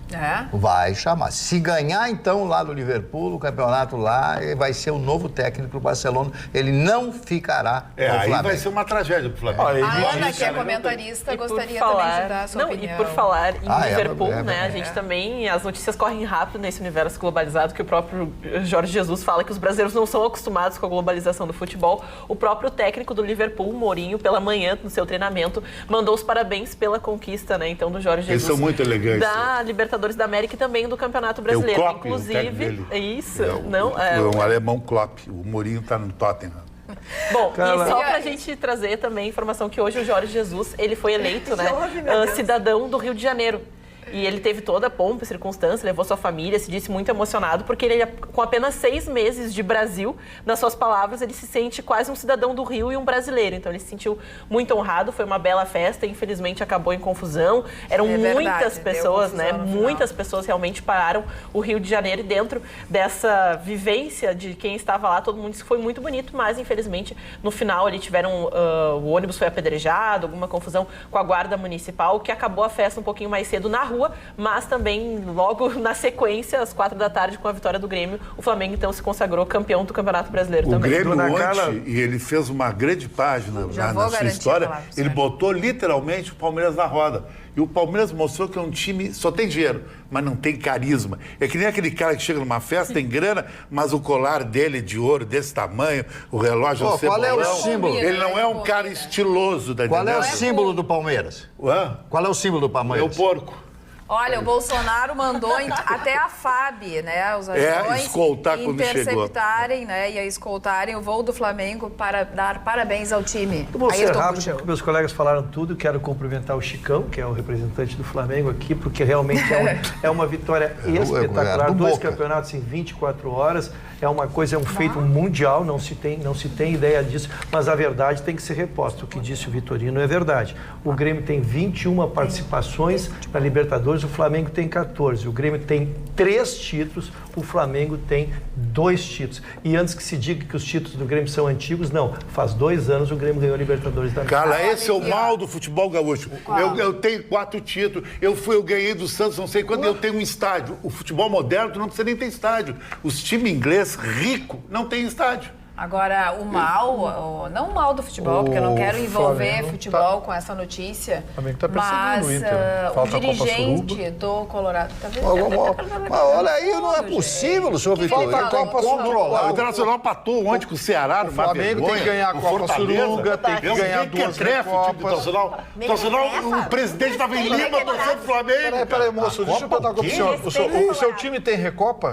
Vai chamar. Se ganhar, então, lá do Liverpool, o campeonato lá, vai ser o novo técnico do Barcelona. Ele não ficará no Flamengo. Aí vai ser uma tragédia pro Flamengo. A Ana, que é comentarista, gostaria também de dar a sua opinião. E por falar em Liverpool, a gente também, as notícias correm rápido nesse universo globalizado, que o próprio Jorge Jesus fala que os brasileiros não são acostumados com a globalização do futebol. O próprio técnico do Liverpool, Mourinho, pela manhã, no seu treinamento, mandou os parabéns pela conquista, né, então, do Jorge Jesus. Eles são muito elegantes. Da Libertadores da América e também do Campeonato Brasileiro. Klopp, inclusive, isso. O alemão Klopp. O Mourinho está no Tottenham. Bom, e só pra gente trazer também a informação que hoje o Jorge Jesus, ele foi eleito, né, cidadão do Rio de Janeiro. E ele teve toda a pompa e circunstância, levou sua família, se disse muito emocionado, porque ele, com apenas 6 meses de Brasil, nas suas palavras, ele se sente quase um cidadão do Rio e um brasileiro. Então, ele se sentiu muito honrado, foi uma bela festa, infelizmente acabou em confusão. Eram muitas pessoas, né? Muitas pessoas realmente pararam o Rio de Janeiro, e dentro dessa vivência de quem estava lá, todo mundo disse que foi muito bonito, mas, infelizmente, no final, ali tiveram... o ônibus foi apedrejado, alguma confusão com a guarda municipal, que acabou a festa um pouquinho mais cedo na rua, mas também logo na sequência, às 4 da tarde, com a vitória do Grêmio, o Flamengo então se consagrou campeão do Campeonato Brasileiro também. O Grêmio ontem, e ele fez uma grande página na sua história, ele botou literalmente o Palmeiras na roda. E o Palmeiras mostrou que é um time, só tem dinheiro, mas não tem carisma. É que nem aquele cara que chega numa festa, tem grana, mas o colar dele é de ouro, desse tamanho, o relógio é qual é o símbolo? Ele não é um cara estiloso. Qual é o símbolo do Palmeiras? Qual é o símbolo do Palmeiras? É o porco. Olha, o Bolsonaro mandou até a FAB, né, os aviões interceptarem, né, e escoltarem o voo do Flamengo para dar parabéns ao time. Eu vou ser rápido, porque meus colegas falaram tudo. Quero cumprimentar o Chicão, que é o representante do Flamengo aqui, porque realmente é uma vitória espetacular. 2 campeonatos em 24 horas. É uma coisa, é um feito mundial, não se tem ideia disso, mas a verdade tem que ser reposta. O que disse o Vitorino é verdade. O Grêmio tem 21 participações na Libertadores, o Flamengo tem 14. O Grêmio tem 3 títulos, o Flamengo tem 2 títulos. E antes que se diga que os títulos do Grêmio são antigos, não. Faz 2 anos o Grêmio ganhou a Libertadores da América. Cara, esse é o mal do futebol gaúcho. Eu tenho 4 títulos, eu ganhei do Santos, não sei quando, eu tenho um estádio. O futebol moderno, tu não precisa nem ter estádio. Os times ingleses rico não tem estádio. Agora, o mal, não o mal do futebol, porque eu não quero envolver futebol com essa notícia, mas o dirigente do Colorado, tá vendo? Olha aí, não é possível, senhor Vitorino, tem que controlar. O Internacional empatou ontem com o Ceará, o Flamengo tem que ganhar a Copa Suruga, tem que ganhar 2 Copas. O presidente estava em Lima torcendo pro Flamengo. Peraí, moço, deixa eu perguntar uma coisa pro senhor. O seu time tem Recopa?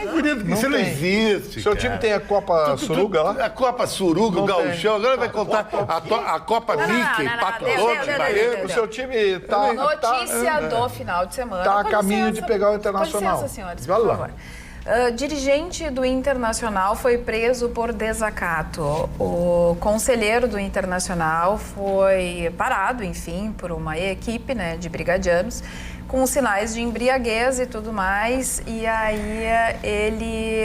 Mas, querido, isso não existe. Seu time tem a Copa Suruga lá? A Copa Suruga, o Gauchão. Agora vai contar a Copa Mickey, Patolote, O seu time tá... Notícia do final de semana. Tá a caminho de pegar o Internacional. Com licença, senhores, por favor. Dirigente do Internacional foi preso por desacato. O conselheiro do Internacional foi parado, enfim, por uma equipe, né, de brigadianos, com sinais de embriaguez e tudo mais. E aí ele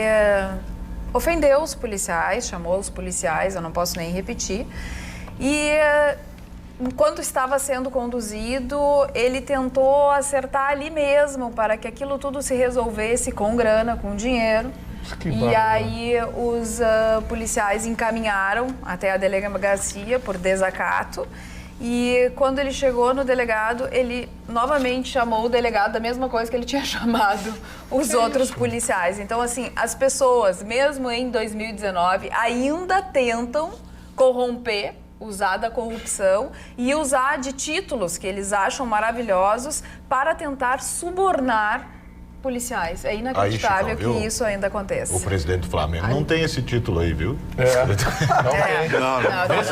ofendeu os policiais, chamou os policiais, eu não posso nem repetir. E enquanto estava sendo conduzido, ele tentou acertar ali mesmo para que aquilo tudo se resolvesse com grana, com dinheiro. E aí os policiais encaminharam até a delegacia por desacato. E quando ele chegou no delegado, ele novamente chamou o delegado da mesma coisa que ele tinha chamado os outros policiais. Então, assim, as pessoas, mesmo em 2019, ainda tentam corromper, usar da corrupção e usar de títulos que eles acham maravilhosos para tentar subornar policiais. É inacreditável que isso ainda aconteça. O presidente do Flamengo não tem esse título aí, viu? Não. O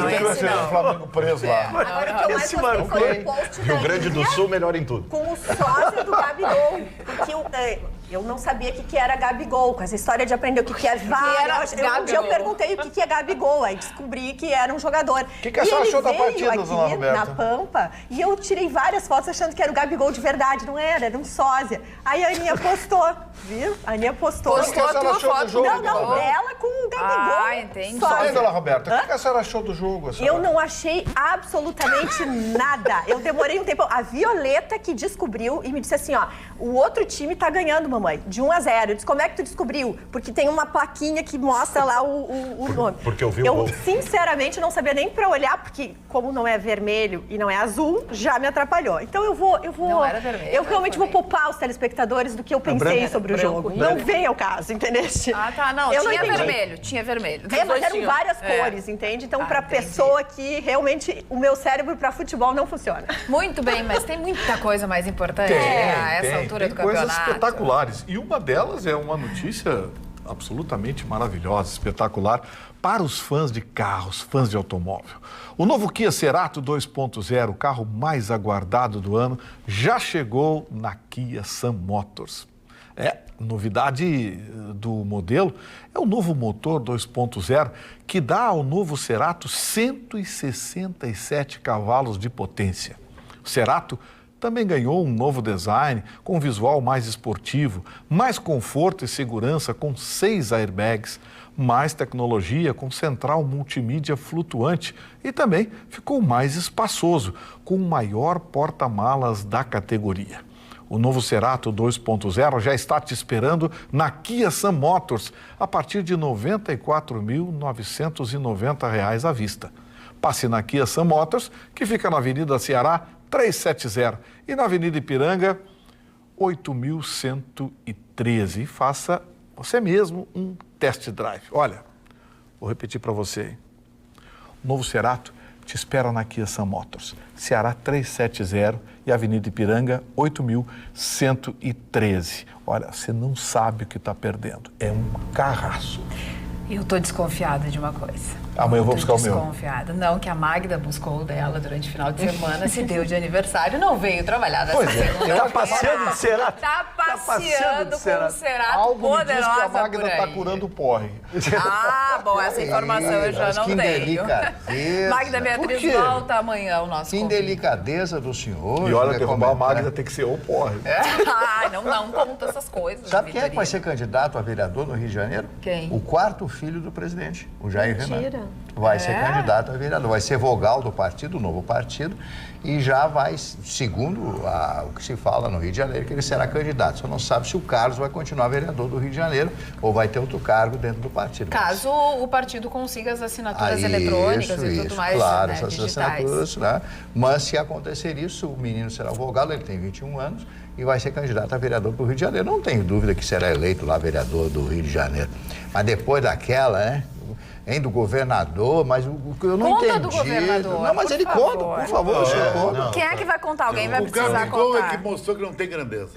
Flamengo preso lá. Agora, o que eu mais gostei foi o post Rio Grande do Sul, melhor em tudo. Com o sósia do Gabigol. Porque eu não sabia o que era Gabigol, com essa história de aprender o que é VAR. Um dia eu perguntei o que é Gabigol, aí descobri que era um jogador. O que a senhora achou da partida, dona Roberta? Na Pampa, e eu tirei várias fotos achando que era o Gabigol de verdade. Não era, era um sósia. Aí a Aninha postou, viu? A Aninha postou. Postou a tua foto. Não, dela com o Gabigol. Ah, entendi. Aí, dona Roberta, o que a senhora achou do jogo? Eu não achei absolutamente nada. Eu demorei um tempo. A Violeta que descobriu e me disse assim, ó, o outro time tá ganhando, mamãe, de 1-0. Eu disse, como é que tu descobriu? Porque tem uma plaquinha que mostra lá o nome. Porque eu vi o gol. Eu, sinceramente, não sabia nem pra olhar, porque como não é vermelho e não é azul, já me atrapalhou. Então eu vou... Não era vermelho. Eu realmente vou poupar os telespectadores do que eu pensei sobre o jogo. Não vem ao caso, entendeste? Ah, tá. Não, tinha vermelho. Mas eram várias cores, entende? Então, pra pessoa que realmente o meu cérebro pra futebol não funciona. Muito bem, mas tem muita coisa mais importante a essa altura do campeonato. Coisas espetaculares. E uma delas é uma notícia absolutamente maravilhosa, espetacular, para os fãs de carros, fãs de automóvel. O novo Kia Cerato 2.0, o carro mais aguardado do ano, já chegou na Kia Sun Motors. Novidade do modelo é o novo motor 2.0 que dá ao novo Cerato 167 cavalos de potência. O Cerato também ganhou um novo design com um visual mais esportivo, mais conforto e segurança com 6 airbags, mais tecnologia com central multimídia flutuante e também ficou mais espaçoso, com o maior porta-malas da categoria. O novo Cerato 2.0 já está te esperando na Kia Sun Motors a partir de R$ 94.990 à vista. Passe na Kia Sun Motors, que fica na Avenida Ceará 370 e na Avenida Ipiranga 8.113. E faça você mesmo um test drive. Olha, vou repetir para você, hein? O novo Cerato te espera na Kia Sun Motors, Ceará 370 e Avenida Ipiranga 8.113. Olha, você não sabe o que está perdendo. É um carraço. Eu tô desconfiada de uma coisa. Amanhã eu vou buscar o meu. Desconfiada. Não, que a Magda buscou o dela durante o final de semana, se deu de aniversário, não veio trabalhar nessa segunda. Tá passeando de Cerato. Tá passeando com o Cerato Algo poderosa me diz que a Magda está curando o porre. Ah, bom, essa informação eu já não tenho. Delicadeza. Magda Beatriz volta amanhã ao nosso Que delicadeza do senhor. E olha, derrubar a Magda tem que ser o porre. Ah, não conta essas coisas. Sabe quem é que vai ser candidato a vereador no Rio de Janeiro? Quem? O quarto filho do presidente, o Jair Mentira. Renan. Vai ser candidato a vereador, vai ser vogal do partido, do novo partido, e já vai, segundo o que se fala no Rio de Janeiro, que ele será candidato. Só não sabe se o Carlos vai continuar vereador do Rio de Janeiro ou vai ter outro cargo dentro do partido. Caso o partido consiga as assinaturas eletrônicas e tudo mais, claro, né, essas digitais. assinaturas, né? Mas se acontecer isso, o menino será vogal, ele tem 21 anos e vai ser candidato a vereador para o Rio de Janeiro. Não tenho dúvida que será eleito lá vereador do Rio de Janeiro. Mas depois daquela, né? hein, do governador, mas o que eu não Conta entendi... do governador, não, mas por ele favor. conta, por favor, senhor conta. Quem é que vai contar? Alguém vai O precisar Gabigol contar. é que mostrou que não tem grandeza.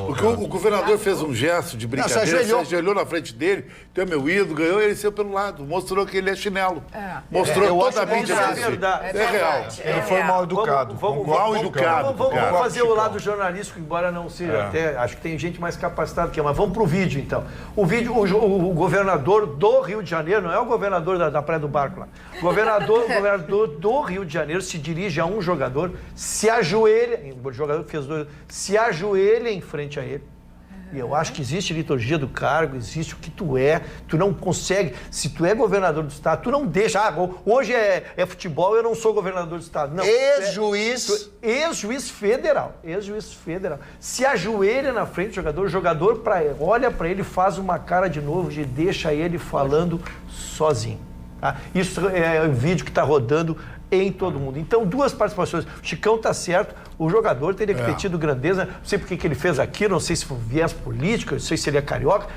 Porque o governador fez um gesto de brincadeira, se ajoelhou na frente dele, tu é meu ídolo, ganhou, ele saiu pelo lado, mostrou que ele é chinelo. Mostrou toda a mídia. É real. Ele foi mal educado. Mal educado. Vamos fazer o lado jornalístico, embora não seja até... Acho que tem gente mais capacitada que eu, mas vamos pro vídeo, então. O vídeo, o governador do Rio de Janeiro, não é o governador da Praia do Barco lá. O governador do Rio de Janeiro se dirige a um jogador, se ajoelha, o jogador que fez dois, se ajoelha em frente a ele. E eu acho que existe liturgia do cargo, existe o que tu é, tu não consegue, se tu é governador do estado, tu não deixa, hoje é futebol, eu não sou governador do estado. Não, Ex-juiz. Ex-juiz federal, se ajoelha na frente do jogador olha para ele, faz uma cara de novo e deixa ele falando sozinho. Tá? Isso é o vídeo que está rodando em todo mundo. Então, 2 participações. O Chicão tá certo, o jogador teria que ter tido grandeza, não sei porque que ele fez aquilo, não sei se foi viés político, não sei se ele é carioca,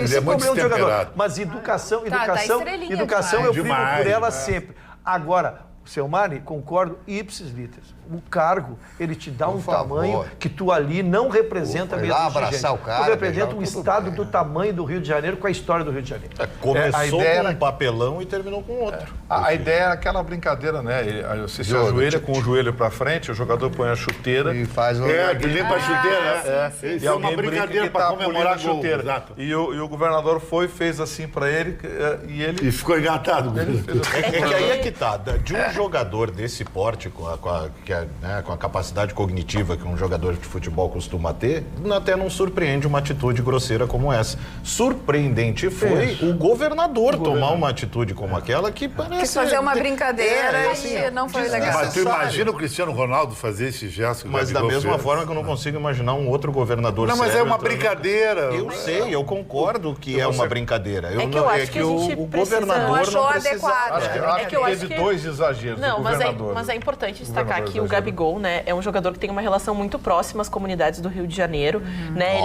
esse é o problema do jogador. Mas educação eu brigo por ela sempre. Agora, seu Mari, concordo, ipsis literis. O cargo, ele te dá tamanho que tu ali não representa mesmo. Abraçar o cara. Tu representa um estado do tamanho do Rio de Janeiro com a história do Rio de Janeiro. Começou com um papelão e terminou com outro. A ideia é aquela brincadeira, né? Você se ajoelha com o joelho pra frente, o jogador põe a chuteira. E faz o... que limpa a chuteira, E é uma brincadeira pra comemorar a chuteira. Exato. E o governador fez assim pra ele e ele... E ficou engatado. É que aí é que tá. De um jogador desse porte, com a capacidade cognitiva que um jogador de futebol costuma ter, até não surpreende uma atitude grosseira como essa. Surpreendente foi o governador tomar uma atitude como aquela que parece... Quis fazer uma brincadeira e não foi legal. Mas tu imagina o Cristiano Ronaldo fazer esse gesto? Mas da mesma forma que eu não consigo imaginar um outro governador sério. Não, mas é uma entrando... brincadeira. Eu sei, eu concordo que é uma brincadeira. Eu acho que o governador achou não precisa... Acho que teve 2 exageros do governador. Mas é importante destacar que o Gabigol, né, é um jogador que tem uma relação muito próxima às comunidades do Rio de Janeiro, né?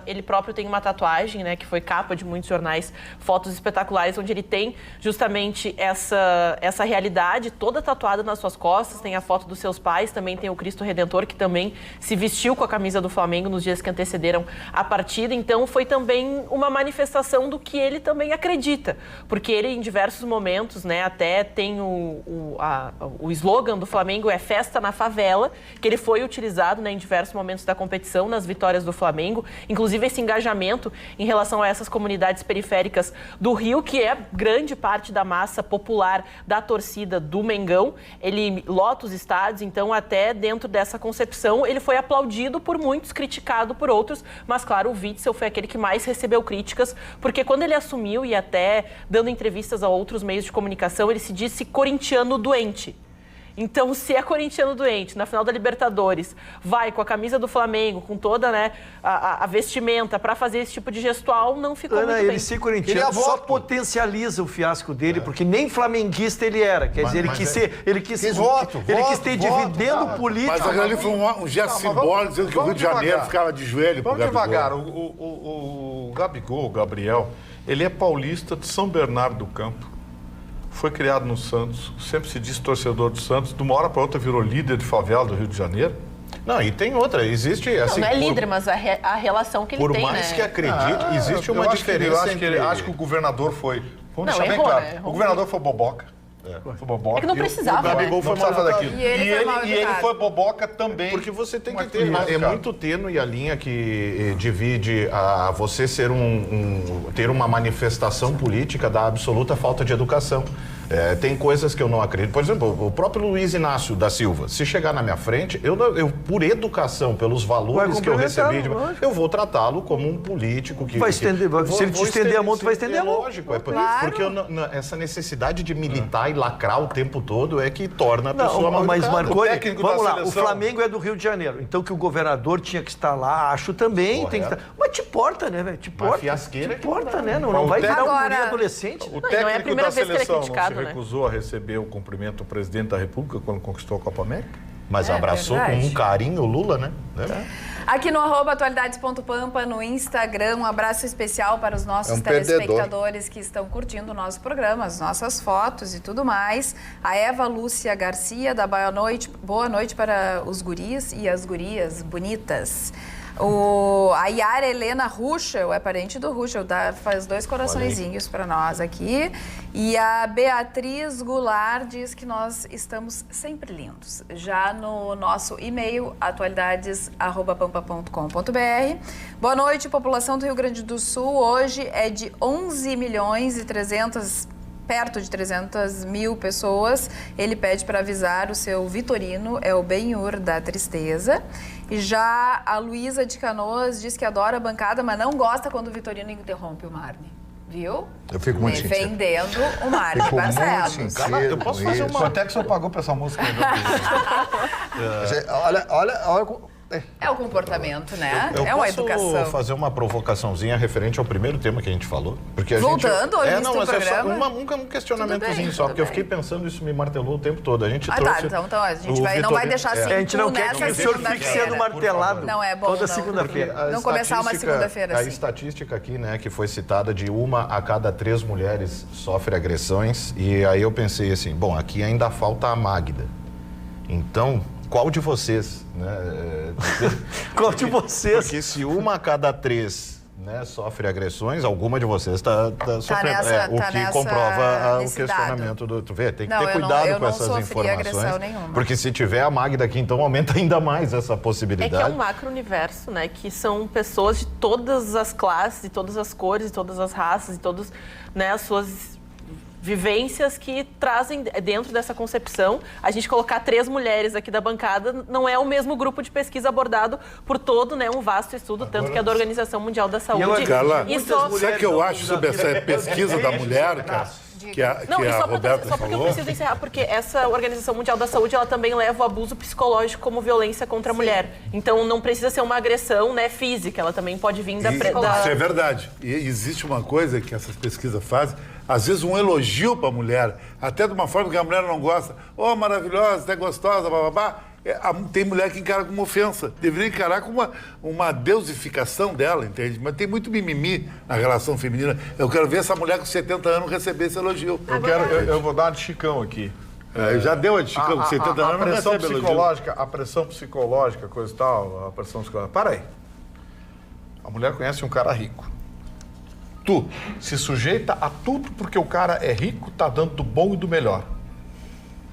Ele próprio tem uma tatuagem, né, que foi capa de muitos jornais, fotos espetaculares, onde ele tem justamente essa realidade toda tatuada nas suas costas. Tem a foto dos seus pais, também tem o Cristo Redentor, que também se vestiu com a camisa do Flamengo nos dias que antecederam a partida. Então foi também uma manifestação do que ele também acredita, porque ele em diversos momentos, né, até tem o slogan do Flamengo é Festa na Favela, que ele foi utilizado, né, em diversos momentos da competição, nas vitórias do Flamengo. Inclusive esse engajamento em relação a essas comunidades periféricas do Rio, que é grande parte da massa popular da torcida do Mengão. Ele lota os estádios, então até dentro dessa concepção ele foi aplaudido por muitos, criticado por outros, mas claro, o Witzel foi aquele que mais recebeu críticas, porque quando ele assumiu e até dando entrevistas a outros meios de comunicação, ele se disse corintiano doente. Então, se é corintiano doente, na final da Libertadores, vai com a camisa do Flamengo, com toda, né, a vestimenta para fazer esse tipo de gestual, não ficou muito bem. Ele ser corintiano só potencializa o fiasco dele, porque nem flamenguista ele era. Quer dizer, ele quis ter dividendo político. Mas ali foi um gesto simbólico, dizendo que o Rio de Janeiro ficava de joelho pro Gabigol. Vamos devagar. O Gabigol, o Gabriel, ele é paulista de São Bernardo do Campo. Foi criado no Santos, sempre se diz torcedor do Santos, de uma hora para outra virou líder de favela do Rio de Janeiro. Não, e tem outra, existe assim... Não é líder, mas a relação que ele tem, Por mais né? que acredite, existe uma diferença acho que o governador foi... Vamos deixar bem claro, o governador foi boboca. Foi boboca. É que não precisava, o Gabigol foi mal daquilo. E ele foi boboca também. Porque você tem que ter... É muito tênue a linha que divide a você ser ter uma manifestação política da absoluta falta de educação. Tem coisas que eu não acredito. Por exemplo, o próprio Luiz Inácio da Silva, se chegar na minha frente, eu por educação, pelos valores que eu recebi, eu vou tratá-lo como um político que... Se ele te estender a mão, tu vai estender a mão. Lógico, porque essa necessidade de militar e lacrar o tempo todo é que torna a pessoa mal Mas, Marconi, vamos lá, seleção... o Flamengo é do Rio de Janeiro, então que o governador tinha que estar lá, acho também, tem que estar... Mas te porta, né, velho? Te porta. Fiasqueira. Te porta, né? Não vai virar um guri adolescente. O técnico é a primeira da vez que ele é seleção criticado, não se recusou a receber o cumprimento do presidente da República quando conquistou a Copa América? Mas abraçou com um carinho o Lula, né? Aqui no @atualidades.pampa, no Instagram, um abraço especial para os nossos telespectadores que estão curtindo o nosso programa, as nossas fotos e tudo mais. A Eva Lúcia Garcia, da boa noite para os guris e as gurias bonitas. A Yara Helena Ruschel, é parente do Ruschel, faz 2 coraçõezinhos para nós aqui. E a Beatriz Goulart diz que nós estamos sempre lindos. Já no nosso e-mail, atualidades@pampa.com.br. Boa noite, população do Rio Grande do Sul. Hoje é de 11.300.000, perto de 300 mil pessoas. Ele pede para avisar o seu Vitorino, é o Benhur da Tristeza. E já a Luísa de Canoas diz que adora a bancada, mas não gosta quando o Vitorino interrompe o Marne. Viu? Eu fico muito defendendo o Marne Barcelos. Eu posso fazer uma... Quanto é que o senhor pagou pra essa música? Olha... É o comportamento, né? Eu é uma posso educação. fazer uma provocaçãozinha referente ao primeiro tema que a gente falou? Porque Voltando ao início do mas programa? É só um questionamentozinho só, porque eu fiquei pensando, isso me martelou o tempo todo. A gente trouxe... Então a gente não vai deixar assim. A gente não quer que o senhor fique sendo martelado toda segunda-feira. Não começar uma segunda-feira assim. A estatística aqui, né, que foi citada de 1 a cada 3 mulheres sofre agressões, e aí eu pensei assim, bom, aqui ainda falta a Magda. Então... Qual de vocês, né? Qual de vocês? Porque se 1 a cada 3, né, sofre agressões, alguma de vocês está sofrendo. O que comprova o questionamento do... Tu vê, tem que ter cuidado com essas informações. Porque se tiver a Magda aqui, então aumenta ainda mais essa possibilidade. É que é um macro-universo, né? Que são pessoas de todas as classes, de todas as cores, de todas as raças, de todas, né, as suas vivências que trazem dentro dessa concepção. A gente colocar 3 mulheres aqui da bancada não é o mesmo grupo de pesquisa abordado por todo, né, um vasto estudo, tanto que é da Organização Mundial da Saúde. Carla, sabe o que eu acho sobre essa pesquisa da mulher, cara? Que a Roberta só porque eu preciso encerrar, porque essa Organização Mundial da Saúde, ela também leva o abuso psicológico como violência contra a mulher. Então, não precisa ser uma agressão, né, física, ela também pode vir da... Isso é verdade. E existe uma coisa que essas pesquisas fazem, às vezes um elogio para a mulher, até de uma forma que a mulher não gosta. Oh, maravilhosa, até gostosa, bababá. Tem mulher que encara como ofensa. Deveria encarar como uma deusificação dela, entende? Mas tem muito mimimi na relação feminina. Eu quero ver essa mulher com 70 anos receber esse elogio. Eu vou dar uma de Chicão aqui. Já deu a de Chicão com 70 anos, não recebe elogio. A pressão psicológica, coisa e tal, a pressão psicológica. Para aí. A mulher conhece um cara rico. Tu se sujeita a tudo porque o cara é rico, tá dando do bom e do melhor.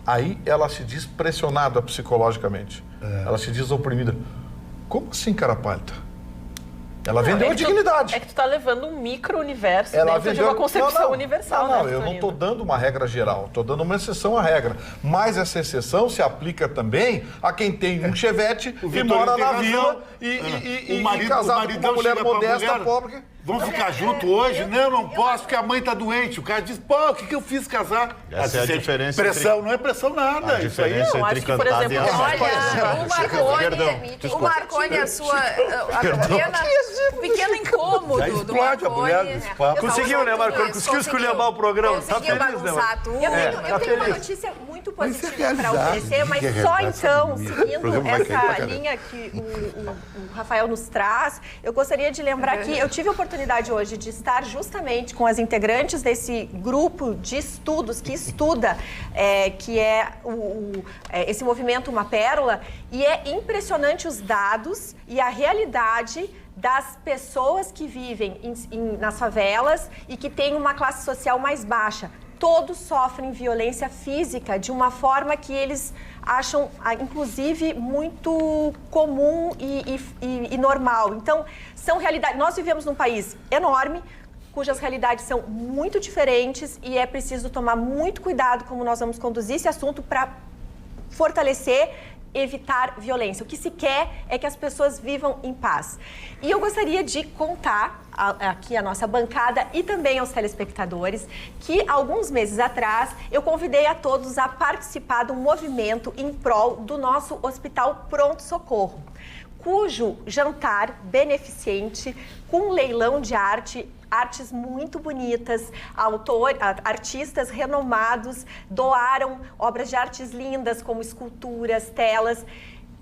Aí ela se diz pressionada psicologicamente. Ela se diz oprimida. Como assim, cara pálida? Ela vendeu a dignidade. É que tu tá levando um micro-universo dentro de uma concepção universal. Não, eu não estou dando uma regra geral, estou dando uma exceção à regra. Mas essa exceção se aplica também a quem tem um chevette e mora na vila e casado com uma mulher modesta, pobre. Vamos ficar junto hoje? Não posso, porque a mãe tá doente. O cara diz, pô, o que eu fiz casar? Essa é a diferença. Pressão, não é pressão nada. A diferença não, entre cantar e o Marconi, o pequeno incômodo do Marconi. Conseguiu, né, Marconi? Conseguiu esculhambar o programa. Tá feliz, né, Marconi? Eu tenho uma notícia muito positiva para oferecer, mas só então, seguindo essa linha que o Rafael nos traz, eu gostaria de lembrar que eu tive a oportunidade hoje de estar justamente com as integrantes desse grupo de estudos que estuda, que é esse movimento Uma Pérola, e é impressionante os dados e a realidade das pessoas que vivem nas favelas e que têm uma classe social mais baixa. Todos sofrem violência física de uma forma que eles acham, inclusive, muito comum e normal. Então, são realidades... Nós vivemos num país enorme, cujas realidades são muito diferentes e é preciso tomar muito cuidado como nós vamos conduzir esse assunto para fortalecer, evitar violência. O que se quer é que as pessoas vivam em paz. E eu gostaria de contar aqui a nossa bancada e também aos telespectadores que alguns meses atrás eu convidei a todos a participar de um movimento em prol do nosso Hospital Pronto Socorro, cujo jantar beneficente com leilão de arte artes muito bonitas, artistas renomados doaram obras de artes lindas, como esculturas, telas.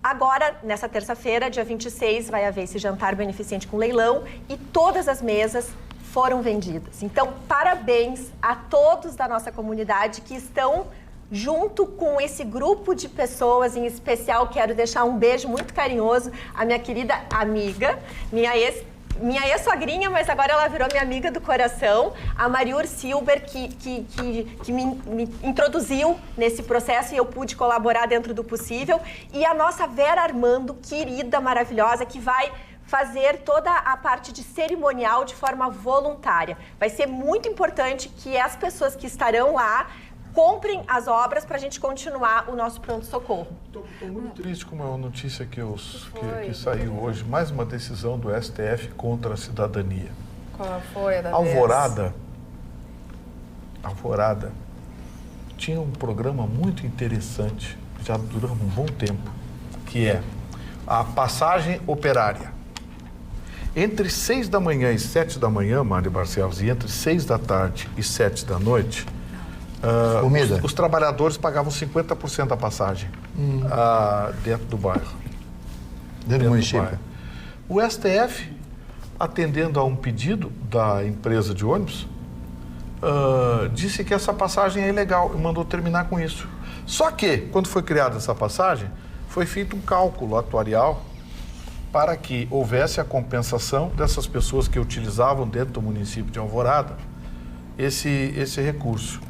Agora, nessa terça-feira, dia 26, vai haver esse jantar beneficente com leilão e todas as mesas foram vendidas. Então, parabéns a todos da nossa comunidade que estão junto com esse grupo de pessoas. Em especial, quero deixar um beijo muito carinhoso à minha querida amiga, minha ex-sogrinha, mas agora ela virou minha amiga do coração, a Mariur Silber, que me introduziu nesse processo e eu pude colaborar dentro do possível. E a nossa Vera Armando, querida, maravilhosa, que vai fazer toda a parte de cerimonial de forma voluntária. Vai ser muito importante que as pessoas que estarão lá comprem as obras para a gente continuar o nosso pronto-socorro. Estou muito triste com uma notícia que saiu hoje, mais uma decisão do STF contra a cidadania. Qual foi a da Alvorada tinha um programa muito interessante, já durou um bom tempo, que é a passagem operária. Entre 6 da manhã e 7 da manhã, Mário Barcelos, e entre 6 da tarde e 7 da noite, os trabalhadores pagavam 50% da passagem dentro do bairro. Dentro do município. O STF, atendendo a um pedido da empresa de ônibus, disse que essa passagem é ilegal e mandou terminar com isso. Só que, quando foi criada essa passagem, foi feito um cálculo atuarial para que houvesse a compensação dessas pessoas que utilizavam dentro do município de Alvorada esse recurso.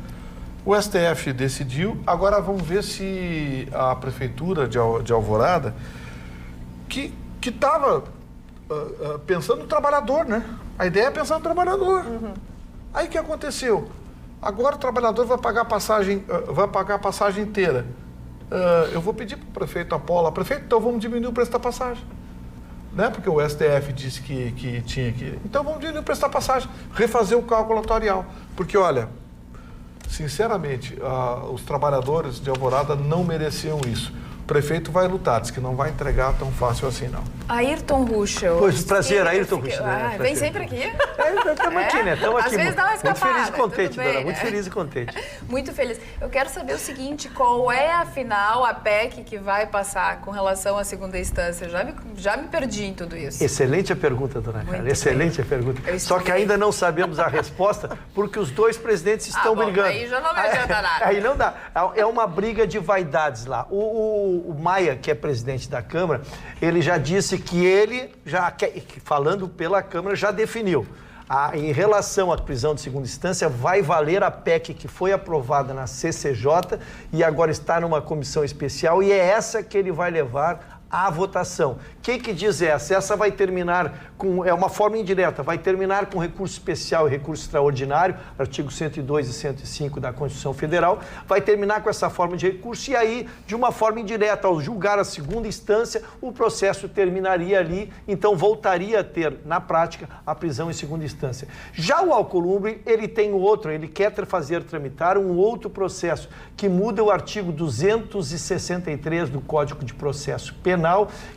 O STF decidiu, agora vamos ver se a prefeitura de Alvorada, que estava pensando no trabalhador, né? A ideia é pensar no trabalhador. Aí o que aconteceu? Agora o trabalhador vai pagar a passagem inteira. Eu vou pedir para o prefeito Apolo, prefeito, então vamos diminuir o preço da passagem. Né? Porque o STF disse que tinha que... Então vamos diminuir o preço da passagem, refazer o cálculo atuarial. Porque, olha, sinceramente, os trabalhadores de Alvorada não mereciam isso. O prefeito vai lutar, diz que não vai entregar tão fácil assim, não. Ayrton Ruschel. Pois, prazer, Ayrton Ruschel. Vem sempre aqui? Estamos aqui, né? Estamos aqui. Às vezes dá uma escapada. Muito feliz e contente, bem, Dona. Muito feliz e contente. Muito feliz. Eu quero saber o seguinte, qual é, afinal, a PEC que vai passar com relação à segunda instância? Já me perdi em tudo isso. Excelente a pergunta, Dona Carla. Excelente a pergunta. Só que ainda não sabemos a resposta, porque os dois presidentes estão brigando. Aí já não me adianta nada. Aí não dá. É uma briga de vaidades lá. O Maia, que é presidente da Câmara, ele já disse que ele, falando pela Câmara, já definiu. Em relação à prisão de segunda instância, vai valer a PEC que foi aprovada na CCJ e agora está numa comissão especial e é essa que ele vai levar à votação. O que diz essa? Essa vai terminar com... É uma forma indireta, vai terminar com recurso especial e recurso extraordinário, artigo 102 e 105 da Constituição Federal, vai terminar com essa forma de recurso e aí, de uma forma indireta, ao julgar a segunda instância, o processo terminaria ali, então voltaria a ter, na prática, a prisão em segunda instância. Já o Alcolumbre, ele tem outro, ele quer fazer tramitar um outro processo, que muda o artigo 263 do Código de Processo Penal,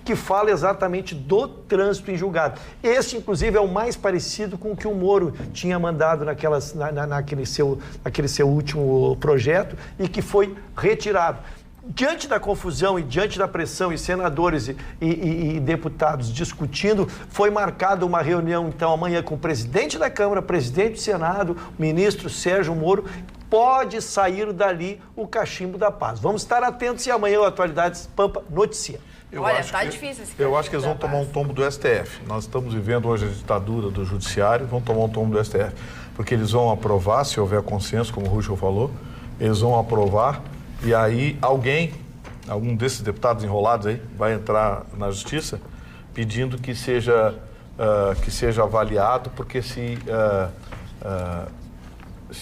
que fala exatamente do trânsito em julgado. Este, inclusive, é o mais parecido com o que o Moro tinha mandado naquele seu último projeto e que foi retirado. Diante da confusão e diante da pressão, e senadores e deputados discutindo, foi marcada uma reunião, então, amanhã com o presidente da Câmara, presidente do Senado, o ministro Sérgio Moro. Pode sair dali o cachimbo da paz. Vamos estar atentos e amanhã o Atualidades Pampa noticia. Olha, tá difícil esse Eu acho que eles vão tomar um tombo do STF. Nós estamos vivendo hoje a ditadura do judiciário, vão tomar um tombo do STF. Porque eles vão aprovar, se houver consenso, como o Ruschel falou, eles vão aprovar e aí algum desses deputados enrolados aí, vai entrar na justiça pedindo que seja avaliado, porque se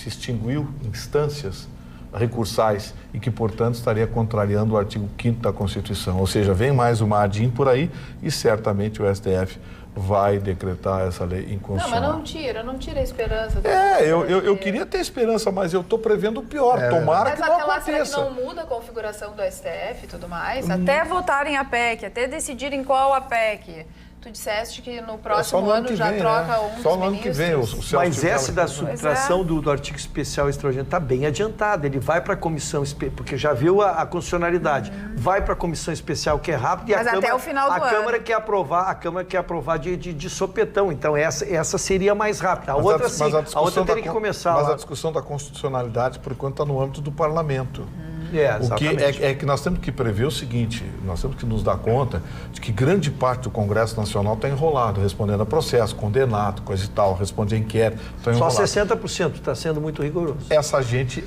extinguiu instâncias recursais e que, portanto, estaria contrariando o artigo 5º da Constituição. Ou seja, vem mais uma ADIM por aí e certamente o STF vai decretar essa lei inconstitucional. Não, mas não tira a esperança. Eu queria ter esperança, mas eu estou prevendo o pior. Tomara que não aconteça. Mas será que não muda a configuração do STF e tudo mais? Até votarem a PEC, até decidirem qual a PEC. Tu disseste que no próximo ano já troca um Só dos no ano que vem. Mas essa da subtração do artigo especial extraordinário está bem adiantada. Ele vai para a comissão, porque já viu a constitucionalidade. Vai para a comissão especial, que é rápido, e mas até o final do ano. Câmara quer aprovar de sopetão. Então, essa seria mais rápida. A outra teria que começar Mas lá. a discussão da constitucionalidade, por enquanto, está no âmbito do parlamento. O que é que nós temos que prever o seguinte, nós temos que nos dar conta de que grande parte do Congresso Nacional está enrolado, respondendo a processo, condenado, coisa e tal, responde a inquérito, está enrolado. Só 60% está sendo muito rigoroso. Essa gente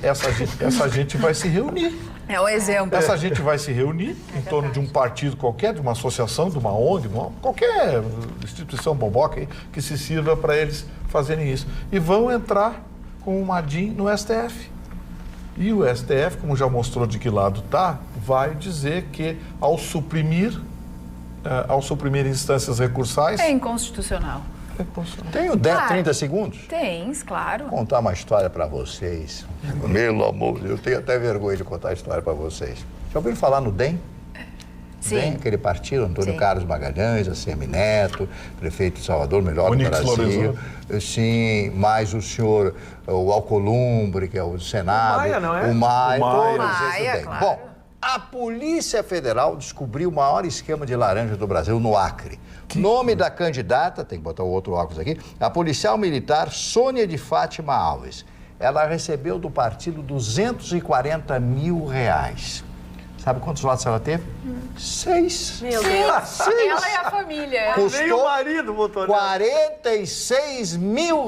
vai se reunir. É um exemplo. Essa gente vai se reunir em torno de um partido qualquer, de uma associação, de uma ONG, qualquer instituição boboca aí, que se sirva para eles fazerem isso. E vão entrar com uma DIN no STF. E o STF, como já mostrou de que lado está, vai dizer que ao suprimir instâncias recursais... É inconstitucional. Tenho 30 segundos? Tens, claro. Vou contar uma história para vocês. Pelo amor de Deus, eu tenho até vergonha de contar a história para vocês. Já ouviram falar no DEM? Sim. DEM, aquele partido, Antônio Sim. Carlos Magalhães, ACM Neto, prefeito de Salvador, melhor do Onix Brasil. Lorenzoni. Sim, mais o senhor, o Alcolumbre, que é o Senado. O Maia, não é? O Maia, todos Maia, esses DEM. claro. Bom, a Polícia Federal descobriu o maior esquema de laranja do Brasil no Acre. Nome da candidata, tem que botar o outro óculos aqui, a policial militar Sônia de Fátima Alves. Ela recebeu do partido R$240 mil. Sabe quantos votos ela teve? 6. Meu Deus. 6. Ela e a família. Custou Nem o marido votou nela. R$46 mil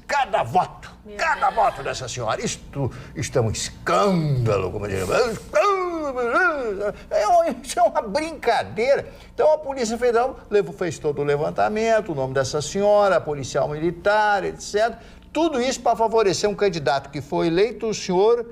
cada voto. Cada voto dessa senhora. Isto é um escândalo, como diria. Isso é uma brincadeira. Então a Polícia Federal fez todo o levantamento, o nome dessa senhora, policial militar, etc. Tudo isso para favorecer um candidato que foi eleito, o senhor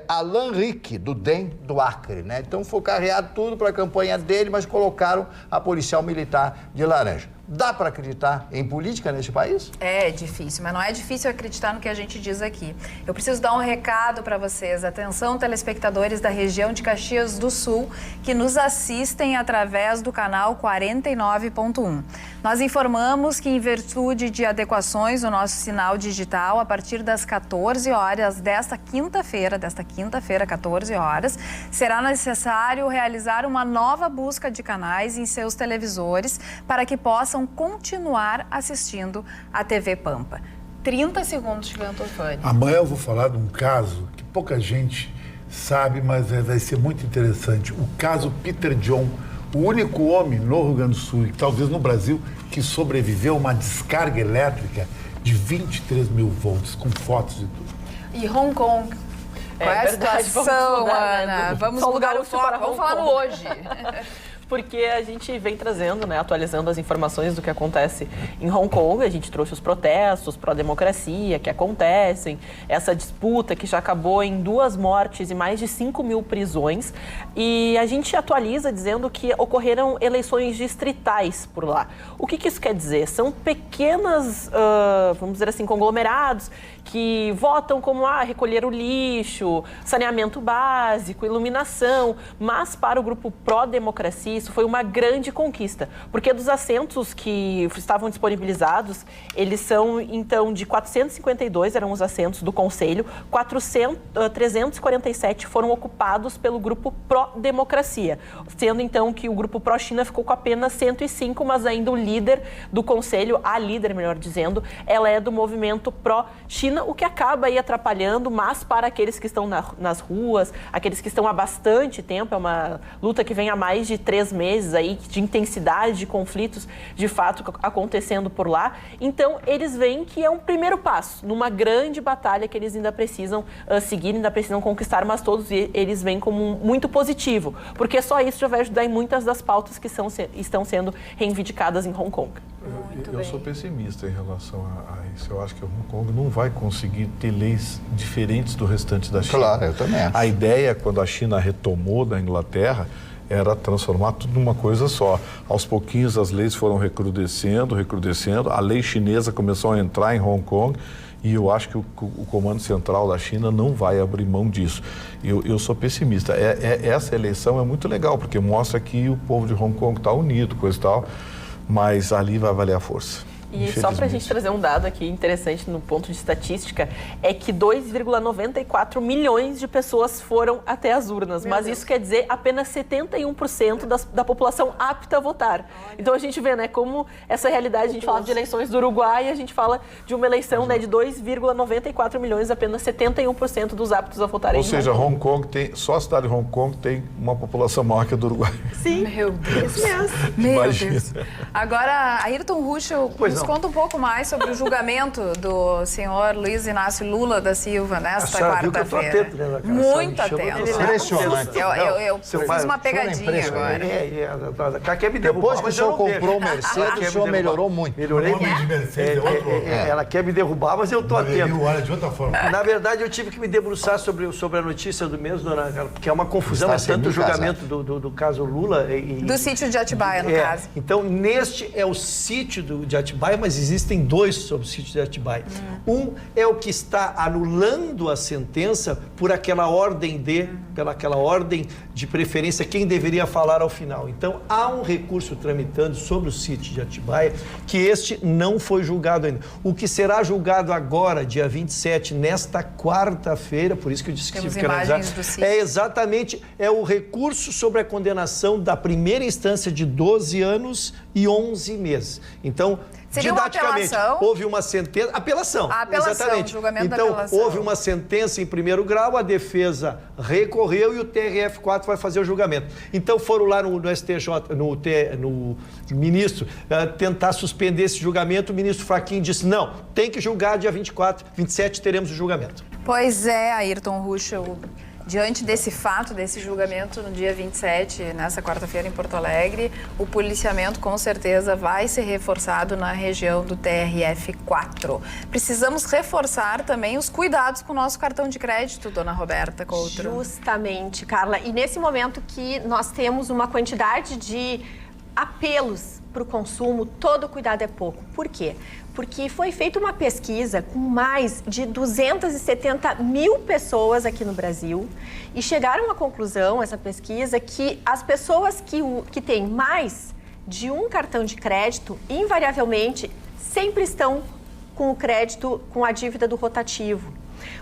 Alan Rick, do DEM do Acre, né? Então foi carreado tudo para a campanha dele, mas colocaram a policial militar de laranja. Dá para acreditar em política nesse país? É difícil, mas não é difícil acreditar no que a gente diz aqui. Eu preciso dar um recado para vocês. Atenção, telespectadores da região de Caxias do Sul, que nos assistem através do canal 49.1. Nós informamos que, em virtude de adequações no nosso sinal digital, a partir das 14 horas desta quinta-feira, 14 horas, será necessário realizar uma nova busca de canais em seus televisores para que possam continuar assistindo a TV Pampa. 30 segundos, Gigante Orfani. Amanhã eu vou falar de um caso que pouca gente sabe, mas vai ser muito interessante. O caso Peter John, o único homem no Rio Grande do Sul e talvez no Brasil que sobreviveu a uma descarga elétrica de 23 mil volts, com fotos e tudo. E Hong Kong? Qual é a verdade, situação, vamos mudar, Ana? né? Vamos Só mudar lugar o foco, para vamos Hong falar no Kong. hoje. Porque a gente vem trazendo, né, atualizando as informações do que acontece em Hong Kong. A gente trouxe os protestos pró-democracia que acontecem, essa disputa que já acabou em 2 mortes e mais de 5 mil prisões. E a gente atualiza dizendo que ocorreram eleições distritais por lá. O que isso quer dizer? São pequenas, vamos dizer assim, conglomerados que votam como recolher o lixo, saneamento básico, iluminação, mas para o grupo pró-democracia isso foi uma grande conquista, porque dos assentos que estavam disponibilizados, eles são então de 452 eram os assentos do Conselho, 347 foram ocupados pelo grupo pró-democracia, sendo então que o grupo pró-China ficou com apenas 105, mas ainda o líder do Conselho, a líder, melhor dizendo, ela é do movimento pró-China, o que acaba aí atrapalhando, mas para aqueles que estão nas ruas, aqueles que estão há bastante tempo, é uma luta que vem há mais de 3 meses aí, de intensidade de conflitos, de fato, acontecendo por lá. Então, eles veem que é um primeiro passo numa grande batalha que eles ainda precisam seguir, ainda precisam conquistar, mas todos eles veem como muito positivo, porque só isso já vai ajudar em muitas das pautas que estão sendo reivindicadas em Hong Kong. Eu sou pessimista em relação a isso. Eu acho que Hong Kong não vai conseguir ter leis diferentes do restante da China. Claro, eu também acho. A ideia, quando a China retomou da Inglaterra, era transformar tudo numa coisa só. Aos pouquinhos as leis foram recrudescendo, a lei chinesa começou a entrar em Hong Kong e eu acho que o Comando Central da China não vai abrir mão disso. Eu sou pessimista. Essa eleição é muito legal, porque mostra que o povo de Hong Kong está unido, coisa e tal. mas ali vai valer a força. E só para a gente trazer um dado aqui interessante no ponto de estatística, é que 2,94 milhões de pessoas foram até as urnas, mas isso quer dizer apenas 71% da população apta a votar. Então a gente vê, né, como essa realidade, a gente fala de eleições do Uruguai, a gente fala de uma eleição, né, de 2,94 milhões, apenas 71% dos aptos a votar. Ou seja, Hong Kong tem, só a cidade de Hong Kong tem uma população maior que a do Uruguai. Sim. Meu Deus. Meu Deus. Agora, Ayrton Ruschel, nos conta um pouco mais sobre o julgamento do senhor Luiz Inácio Lula da Silva nesta quarta-feira. Muito atento. Impressionante. Eu fiz uma pegadinha agora. Ela quer me derrubar. Depois que o senhor comprou o Mercedes, o senhor melhorou muito. Melhorei muito. Ela quer me derrubar, mas eu estou atento. Olha de outra forma. Na verdade, eu tive que me debruçar sobre a notícia do mesmo, dona Carla, porque é uma confusão, é tanto o julgamento do caso Lula do sítio de Atibaia, no caso. Então, neste é o sítio de Atibaia, mas existem dois sobre o sítio de Atibaia. Um é o que está anulando a sentença por aquela ordem pelaquela ordem de preferência, quem deveria falar ao final. Então, há um recurso tramitando sobre o sítio de Atibaia, que este não foi julgado ainda. O que será julgado agora, dia 27, nesta quarta-feira, por isso que eu disse que tive que analisar, é exatamente o recurso sobre a condenação da primeira instância de 12 anos e 11 meses. Então, seria didaticamente, houve uma sentença... Apelação, exatamente. Julgamento então, da apelação. Houve uma sentença em primeiro grau, a defesa recorreu e o TRF4 vai fazer o julgamento. Então, foram lá no STJ, no ministro, tentar suspender esse julgamento. O ministro Fachin disse, não, tem que julgar dia 24, 27 teremos o julgamento. Pois é, Ayrton Ruschel. Diante desse fato, desse julgamento no dia 27, nessa quarta-feira em Porto Alegre, o policiamento com certeza vai ser reforçado na região do TRF4. Precisamos reforçar também os cuidados com o nosso cartão de crédito, dona Roberta Couto. Justamente, Carla. E nesse momento que nós temos uma quantidade de apelos para o consumo, todo cuidado é pouco. Por quê? Porque foi feita uma pesquisa com mais de 270 mil pessoas aqui no Brasil e chegaram à conclusão, essa pesquisa, que as pessoas que têm mais de um cartão de crédito, invariavelmente, sempre estão com o crédito, com a dívida do rotativo.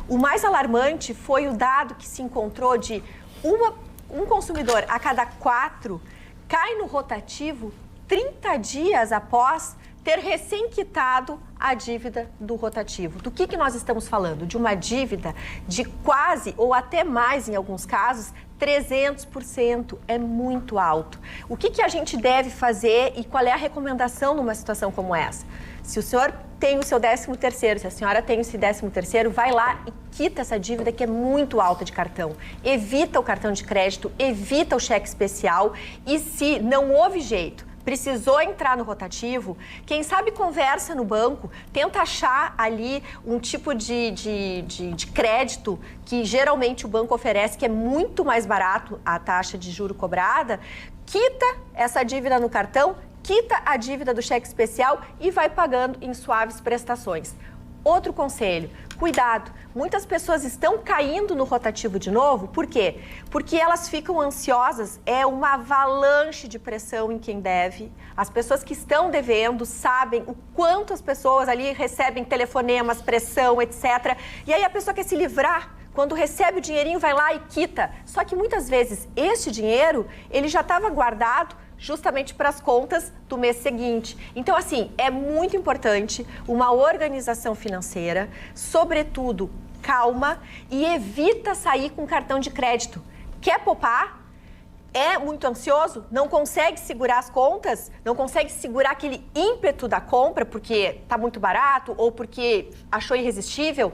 O mais alarmante foi o dado que se encontrou de um consumidor a cada 4 cai no rotativo 30 dias após ter recém-quitado a dívida do rotativo. Do que nós estamos falando? De uma dívida de quase, ou até mais em alguns casos, 300%. É muito alto. O que a gente deve fazer e qual é a recomendação numa situação como essa? Se o senhor tem o seu 13º, se a senhora tem o seu 13º, vai lá e quita essa dívida que é muito alta de cartão. Evita o cartão de crédito, evita o cheque especial e se não houve jeito, precisou entrar no rotativo, quem sabe conversa no banco, tenta achar ali um tipo de crédito que geralmente o banco oferece, que é muito mais barato a taxa de juro cobrada, quita essa dívida no cartão, quita a dívida do cheque especial e vai pagando em suaves prestações. Outro conselho, cuidado, muitas pessoas estão caindo no rotativo de novo, por quê? Porque elas ficam ansiosas, é uma avalanche de pressão em quem deve. As pessoas que estão devendo sabem o quanto as pessoas ali recebem telefonemas, pressão, etc. E aí a pessoa quer se livrar. Quando recebe o dinheirinho, vai lá e quita. Só que muitas vezes este dinheiro, ele já estava guardado justamente para as contas do mês seguinte. Então, assim, é muito importante uma organização financeira, sobretudo calma e evita sair com cartão de crédito. Quer poupar? É muito ansioso? Não consegue segurar as contas? Não consegue segurar aquele ímpeto da compra porque está muito barato ou porque achou irresistível?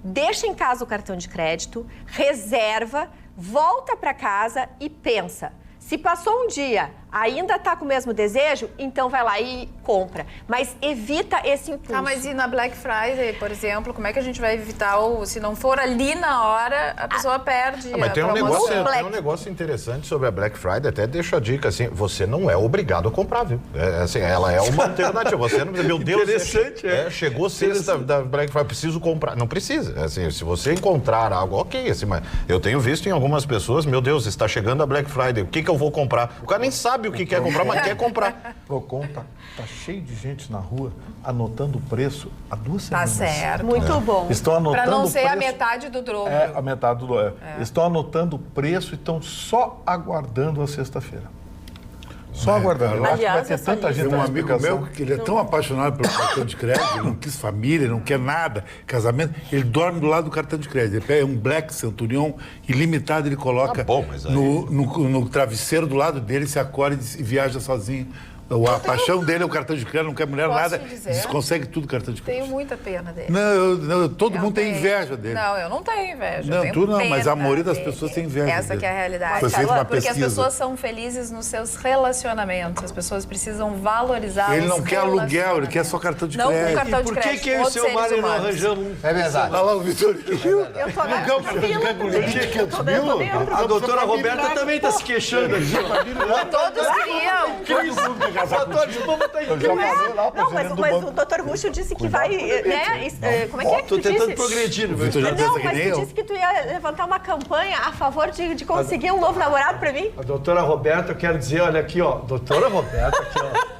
Deixa em casa o cartão de crédito, reserva, volta para casa e pensa. Se passou um dia, ainda está com o mesmo desejo, então vai lá e compra. Mas evita esse impulso. Ah, mas e na Black Friday, por exemplo, como é que a gente vai evitar, se não for ali na hora, a pessoa perde mas a tem promoção? Tem um negócio interessante sobre a Black Friday, até deixo a dica, assim, você não é obrigado a comprar, viu? Assim, ela é uma alternativa. Você não, meu Deus, interessante, chegou sexta da Black Friday, preciso comprar. Não precisa. Assim, se você encontrar algo, ok, assim, mas eu tenho visto em algumas pessoas, meu Deus, está chegando a Black Friday, o que eu vou comprar? O cara nem sabe sabe o que quer comprar, mas quer comprar. Procon tá cheio de gente na rua anotando o preço há 2 semanas. Tá certo. Muito bom. Estão anotando Para não o ser preço. a metade do dobro. A metade do Estão anotando o preço e estão só aguardando a sexta-feira. Só aguardando. Eu acho que vai ter tanta gente Tem um na amigo explicação. meu que ele é tão apaixonado pelo cartão de crédito, ele não quis família, ele não quer nada, casamento, ele dorme do lado do cartão de crédito. Ele pega um Black Centurion ilimitado, ele coloca mas aí... no travesseiro do lado dele, se acorda e viaja sozinho. A paixão dele é o cartão de crédito, não quer mulher Posso nada, te dizer? consegue tudo cartão de crédito. Tenho muita pena dele. Não, todo mundo tem tenho. inveja dele. Não, eu não tenho inveja. Não, eu tenho tu não, mas a pena maioria das dele. pessoas tem inveja Essa dele. que é a realidade. Foi feita uma Porque pesquisa. as pessoas são felizes nos seus relacionamentos. As pessoas precisam valorizar Ele os não quer aluguel, ele quer relacionamentos. só cartão de Não crédito. com cartão de Por que crédito, que eu e o outros seu seres Mário não humanos. arranjamos? É verdade. Olha lá o Vitorino. Eu tô na Não quer o cartão de fila crédito, também. ele tinha 500 Eu mil. tô dentro. A doutora Roberta também está se queixando aqui. Todos queriam. Todo mundo quer casar contigo. Eu já falei lá pro Não, mas gerente do banco. o doutor Ruxo disse que vai, né? Como é que é que Estou tu tentando disse? progredir. O Vitor já Não, pensa que mas nem tu eu. disse que tu ia levantar uma campanha a favor de conseguir um novo namorado pra mim? A doutora Roberta, eu quero dizer, olha aqui, ó. Doutora Roberta, aqui, ó.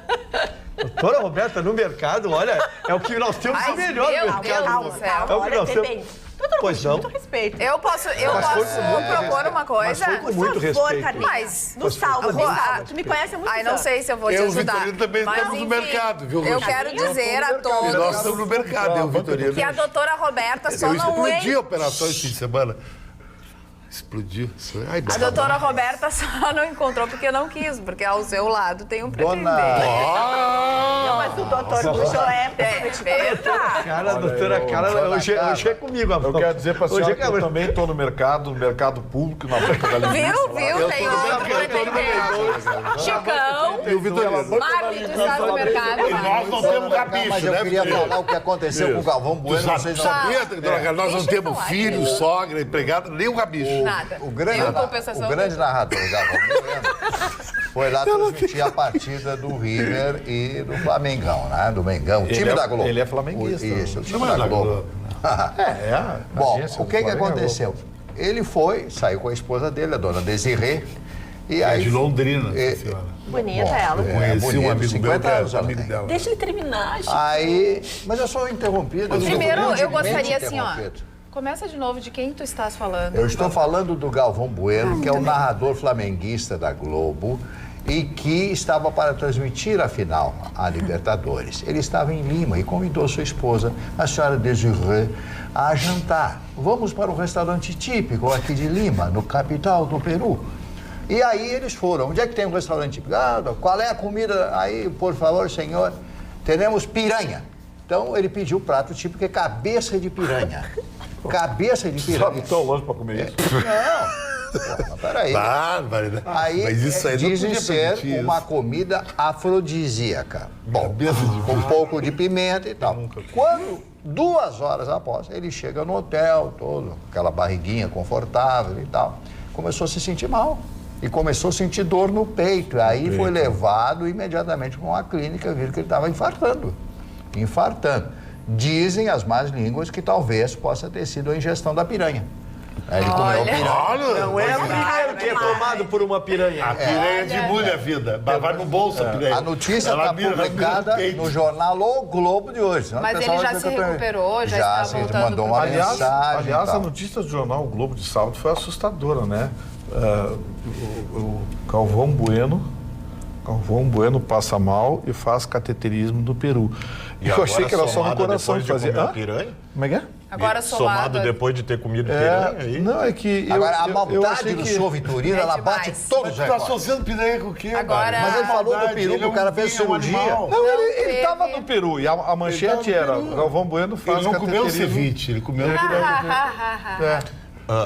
Doutora Roberta, no mercado, olha, é o que nós temos de melhor meu no Deus mercado. do céu. É o que Olha, nós vê temos. bem. Doutor Pois Ruxo, não. muito respeito. Eu posso foi com muito propor respeito. uma coisa? Mas foi com Por muito favor, respeito. Carlinhos. Mas- Nos salva, me Vou- salva. Tu me conhece há muito Ai, não sei se eu vou te Eu e o ajudar. Vitorino também Mas, estamos no enfim, mercado, viu, Eu Ruxo? quero dizer a E nós todos estamos no mercado, eu e o Vitorino. que a doutora Roberta só Eu não explodi é... a operação esse fim de semana. Explodiu. Ai, A doutora Roberta só não encontrou porque não quis, porque ao seu lado tem um pretendente. Não, mas o doutor Ruxo é Eita! Cara, a doutora Carla, hoje é comigo, Eu amor. quero dizer para a senhora Hoje é que eu também estou no mercado público, na banca da linguiça. Viu? Tem outro pretendente. Chicão, E o Vitorino. Marvin, tu estás no mercado. E nós não temos rabicho, Mas eu né, queria Vitorino? falar o que aconteceu com o Galvão Tu Bueno. Vocês não sabia, dona Carla, nós não Deixa eu temos falar, filho, querido. sogra, empregado, nem um rabicho. Nada. O grande, Em compensação, o grande narrador, Galvão Bueno, foi lá transmitir a partida do River e do Flamengão, né? Do Mengão, o time da Globo. Ele é flamenguista. Isso, o time Não é da da Globo. Globo. Bom, agência o do que Flamengo é aconteceu? Ele foi, saiu com a esposa dele, a dona Desirê, e É aí... de Londrina, É, essa senhora. Bonita Bom, ela. Conheci um bonito, amigo meu 50 que é anos ela amigo tem. dela. Deixa ele terminar, gente. Aí, mas eu sou interrompido. Primeiro, eu sou gostaria humildemente assim, ó. interrompido. Começa de novo de quem tu estás falando. Eu estou falando do Galvão Bueno, que é o narrador flamenguista da Globo e que estava para transmitir a final, a Libertadores. Ele estava em Lima e convidou sua esposa, a senhora Desirê, a jantar. Vamos para um restaurante típico aqui de Lima, no capital do Peru. E aí eles foram. Onde é que tem um restaurante típico? Ah, qual é a comida aí, por favor, senhor? Teremos piranha. Então ele pediu o prato típico, que é cabeça de piranha. Cabeça de piranha. Sabe tão longe para comer isso? Não. Pô, mas peraí. Bárbara. Aí, Mas isso aí não dizem podia ser permitir uma isso. comida afrodisíaca. Bom, Cabeça de com um pouco de pimenta e tal. Quando, 2 horas após, ele chega no hotel, todo, aquela barriguinha confortável e tal, começou a se sentir mal. E começou a sentir dor no peito. Aí foi levado imediatamente para uma clínica, viram que ele estava infartando. Dizem as más línguas que talvez possa ter sido a ingestão da piranha. Aí ele comeu a piranha. Olha, Não é o primeiro que é tomado por uma piranha. a piranha demulha a vida. Vai no bolso a piranha. A notícia Ela está mira publicada peito. no jornal O Globo de hoje. Senão o Mas pessoal ele vai já dizer se que eu tô- recuperou, já está se voltando mandou pro uma trabalho. mensagem. Aliás, e a tal. notícia do jornal O Globo de sábado foi assustadora, né? O Galvão Bueno passa mal e faz cateterismo no Peru. E Eu agora, achei que era só no somado coração depois que fazia. de comer Hã? piranha? Como é que é? Agora Somado depois de ter comido piranha aí. Não, é que. Agora, a eu maldade achei do que- senhor Vitorino, ela bate demais. todos os Tá recordes. associando piranha com o quê? Agora- Bárbara? Mas ele falou do Maldade, peru, ele que o cara fez vinho, um cirurgia. animal. Não, ele teve. estava no Peru e a manchete Ele tava era: no Peru. Galvão Bueno faz Ele não comeu o cateterismo. ceviche, ele comeu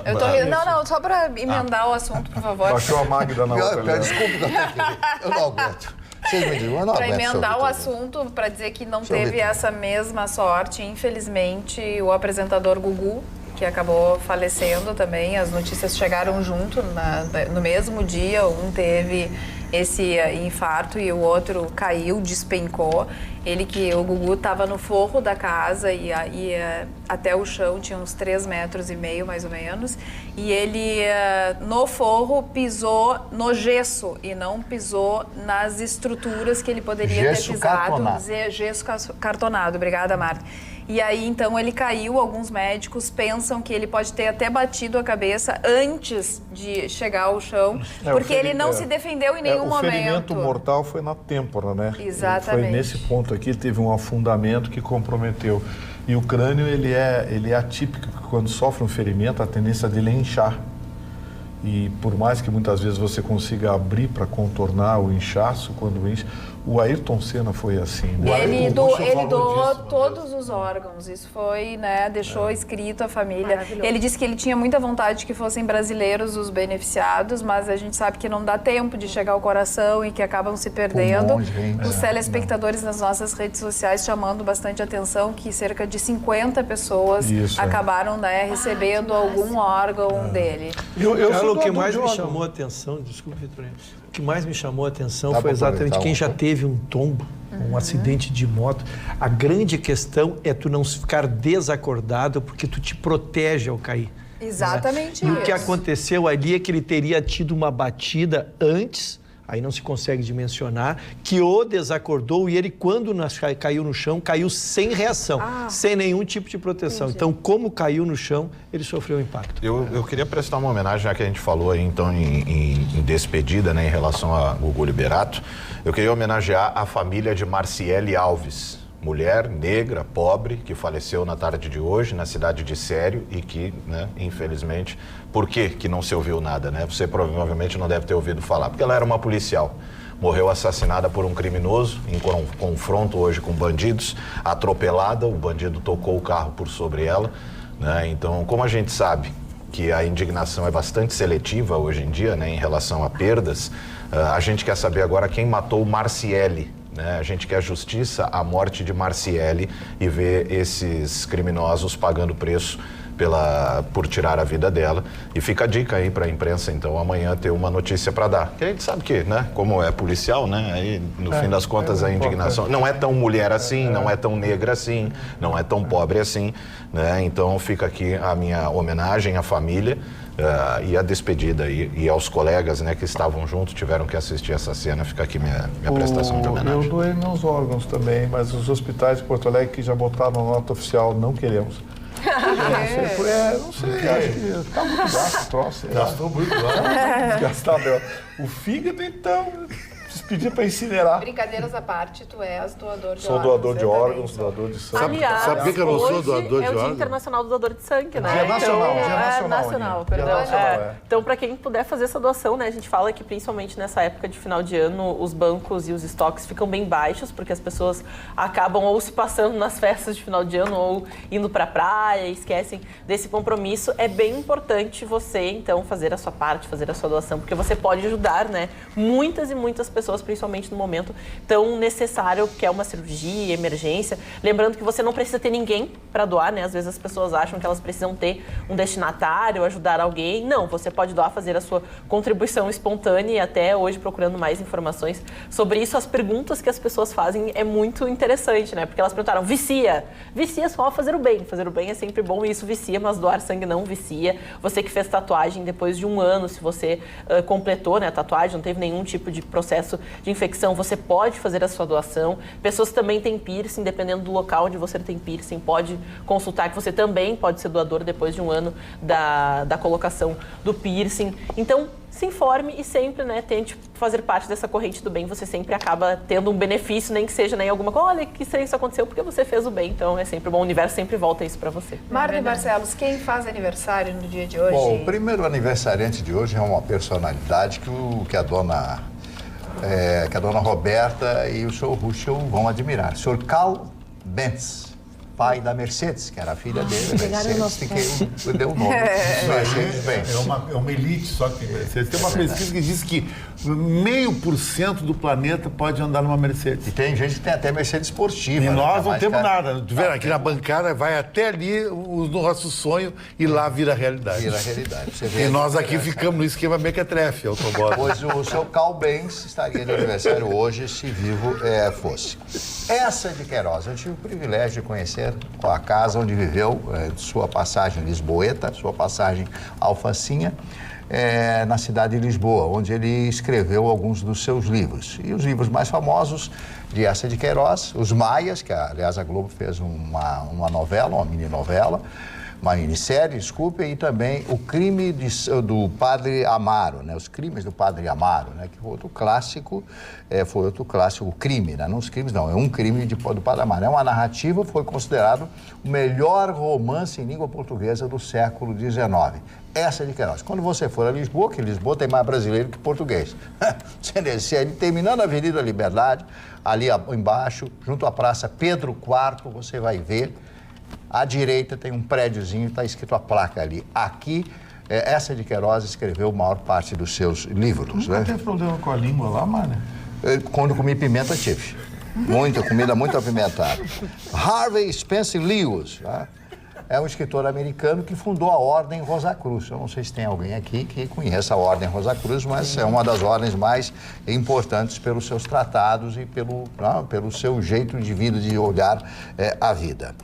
Eu tô rindo. Não, só para emendar o assunto, por favor. Baixou a Magda na outra. Eu, desculpa que eu tenho que... Eu não aguento. Vocês me digam, eu não Para aguento. senhor emendar o Vitorino. assunto, para dizer que não Senhor teve Vitor. essa mesma sorte, infelizmente, o apresentador Gugu, que acabou falecendo também, as notícias chegaram junto no mesmo dia, um teve esse infarto e o outro caiu, despencou. O Gugu estava no forro da casa e até o chão tinha uns 3,5 metros, mais ou menos. E ele, no forro, pisou no gesso e não pisou nas estruturas que ele poderia ter pisado. Gesso cartonado. Obrigada, Marta. E aí, então, ele caiu. Alguns médicos pensam que ele pode ter até batido a cabeça antes de chegar ao chão, porque ele não se defendeu em nenhum momento. O ferimento mortal foi na têmpora, né? Exatamente. Foi nesse ponto aqui, teve um afundamento que comprometeu. E o crânio, ele é atípico, quando sofre um ferimento, a tendência dele é inchar. E por mais que muitas vezes você consiga abrir para contornar o inchaço, quando incha, o Ayrton Senna foi assim. Ele doou todos os órgãos, isso foi, né, deixou escrito a família. Ele disse que ele tinha muita vontade de que fossem brasileiros os beneficiados, mas a gente sabe que não dá tempo de chegar ao coração e que acabam se perdendo. Os telespectadores nas nossas redes sociais chamando bastante atenção que cerca de 50 pessoas acabaram, né, recebendo algum órgão dele. O que mais me chamou a atenção, desculpe, Vitorino, o que mais me chamou a atenção foi exatamente quem já teve um tombo, um acidente de moto. A grande questão é tu não ficar desacordado, porque tu te protege ao cair. Exatamente isso. E o que aconteceu ali é que ele teria tido uma batida antes, aí não se consegue dimensionar, que o desacordou e ele, quando caiu no chão, caiu sem reação, sem nenhum tipo de proteção. Entendi. Então, como caiu no chão, ele sofreu um impacto. Eu queria prestar uma homenagem, já que a gente falou aí, então, em despedida, né, em relação a Gugu Liberato. Eu queria homenagear a família de Marciele Alves, mulher negra, pobre, que faleceu na tarde de hoje, na cidade de Sério, e que, né, infelizmente, por que não se ouviu nada, né? Você provavelmente não deve ter ouvido falar, porque ela era uma policial. Morreu assassinada por um criminoso, em confronto hoje com bandidos, atropelada, o bandido tocou o carro por sobre ela, né? Então, como a gente sabe que a indignação é bastante seletiva hoje em dia, né, em relação a perdas, a gente quer saber agora quem matou Marciele, né? A gente quer justiça à morte de Marciele e ver esses criminosos pagando preço por tirar a vida dela. E fica a dica aí para a imprensa, então, amanhã ter uma notícia para dar. Que a gente sabe que, né, como é policial, né, aí no fim das contas a indignação não é tão mulher assim, não é tão negra assim, não é tão pobre assim, né? Então fica aqui a minha homenagem à família e a despedida e aos colegas, né, que estavam juntos, tiveram que assistir essa cena. Fica aqui minha prestação de homenagem. Eu doei meus órgãos também, mas os hospitais de Porto Alegre que já botaram na nota oficial, não queremos. Não sei, acho que tá muito gasto o troço. Gastou muito lá. Gastado. O fígado, então, pedir para incinerar. Brincadeiras à parte, tu és doador de órgãos. Sou doador de órgãos, doador de sangue. Aliás, sabe por que eu não sou doador de órgãos? É o Dia Internacional do Doador de Sangue, né? Dia nacional, Então, para quem puder fazer essa doação, né? A gente fala que principalmente nessa época de final de ano, os bancos e os estoques ficam bem baixos, porque as pessoas acabam ou se passando nas festas de final de ano ou indo para a praia, esquecem desse compromisso. É bem importante você, então, fazer a sua parte, fazer a sua doação, porque você pode ajudar, né? Muitas e muitas pessoas, principalmente no momento tão necessário que é uma cirurgia, emergência. Lembrando que você não precisa ter ninguém para doar, né? Às vezes as pessoas acham que elas precisam ter um destinatário, ajudar alguém. Não, você pode doar, fazer a sua contribuição espontânea, e até hoje, procurando mais informações sobre isso, as perguntas que as pessoas fazem é muito interessante, né? Porque elas perguntaram, vicia só fazer o bem. Fazer o bem é sempre bom e isso vicia, mas doar sangue não vicia. Você que fez tatuagem depois de um ano, se você completou, né, a tatuagem, não teve nenhum tipo de processo de infecção, você pode fazer a sua doação. Pessoas que também têm piercing, dependendo do local onde você tem piercing, pode consultar que você também pode ser doador depois de um ano da colocação do piercing. Então, se informe e sempre, né, tente fazer parte dessa corrente do bem. Você sempre acaba tendo um benefício, nem que seja, né, alguma coisa. Olha, que estranho isso aconteceu, porque você fez o bem. Então, é sempre bom. O universo sempre volta isso para você. Marta e Barcelos, quem faz aniversário no dia de hoje? Bom, o primeiro aniversariante de hoje é uma personalidade que a dona Roberta e o Sr. Ruschel vão admirar. O Sr. Carl Benz. pai da Mercedes, que era a filha dele, Mercedes, que deu o nome. É uma elite só que tem Mercedes. Tem uma pesquisa que diz que 0,5% do planeta pode andar numa Mercedes. E tem gente que tem até Mercedes esportiva. E nós né? não temos nada. Tu vê, aqui na bancada vai até ali o nosso sonho e lá vira realidade. Vira realidade. Você E nós aqui ficamos no esquema mequetrefe, automóvel. Pois o seu Carl Benz estaria de aniversário hoje, se vivo fosse. Essa de Queiroz, eu tive o privilégio de conhecer a casa onde viveu, sua passagem Lisboeta, sua passagem Alfacinha, na cidade de Lisboa, onde ele escreveu alguns dos seus livros. E os livros mais famosos de Essa de Queiroz, Os Maias, que aliás a Globo fez uma novela, uma mini-novela, uma minissérie, desculpe, e também O Crime do Padre Amaro, né? Os Crimes do Padre Amaro, né? Que foi outro clássico, o crime, né? Não os crimes, não, é um crime do Padre Amaro. É uma narrativa, foi considerado o melhor romance em língua portuguesa do século XIX. Essa de Queiroz. Quando você for a Lisboa, que Lisboa tem mais brasileiro que português, você desce terminando a Avenida Liberdade, ali embaixo, junto à Praça Pedro IV, você vai ver. À direita tem um prédiozinho, está escrito a placa ali. Aqui, Essa de Queiroz escreveu a maior parte dos seus livros. Não tem problema com a língua lá, mano? Quando comi pimenta, tive. Muita comida, muito apimentada. Harvey Spencer Lewis, né? É um escritor americano que fundou a Ordem Rosa Cruz. Eu não sei se tem alguém aqui que conheça a Ordem Rosa Cruz, mas é uma das ordens mais importantes pelos seus tratados e pelo seu jeito de vida, de olhar a vida.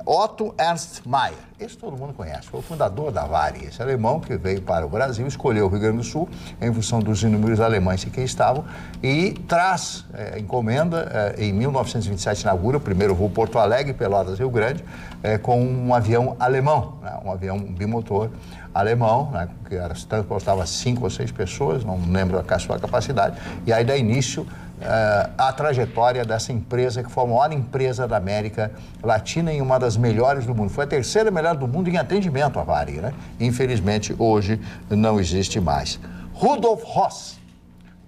Otto Ernst Mayr, esse todo mundo conhece, foi o fundador da Varig, esse alemão que veio para o Brasil, escolheu o Rio Grande do Sul em função dos inúmeros alemães que aqui estavam e traz encomenda, em 1927 inaugura o primeiro voo Porto Alegre, Pelotas, Rio Grande, com um avião alemão, né, um avião bimotor alemão, né, que transportava 5 ou 6 pessoas, não lembro a sua capacidade, e aí dá início a trajetória dessa empresa, que foi a maior empresa da América Latina e uma das melhores do mundo. Foi a terceira melhor do mundo em atendimento, a Varig, né? Infelizmente, hoje não existe mais. Rudolf Höss,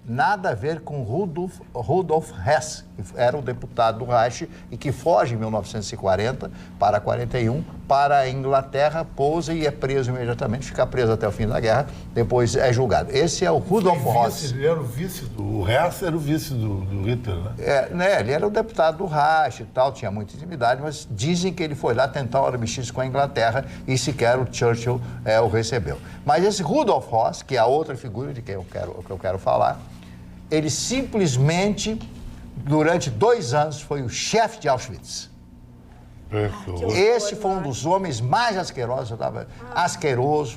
nada a ver com Rudolf Hess, que era o deputado do Reich e que foge em 1940 para 41 para a Inglaterra, pousa e é preso imediatamente, fica preso até o fim da guerra, depois é julgado. Esse é o Rudolf Höss. Ele era o vice o Hess era o vice do Hitler, né? Ele era o deputado do Reich e tal, tinha muita intimidade, mas dizem que ele foi lá tentar o armistício com a Inglaterra e sequer o Churchill o recebeu. Mas esse Rudolf Höss, que é a outra figura de quem eu quero falar, ele simplesmente, durante 2 anos, foi o chefe de Auschwitz. Esse foi um dos homens mais asquerosos,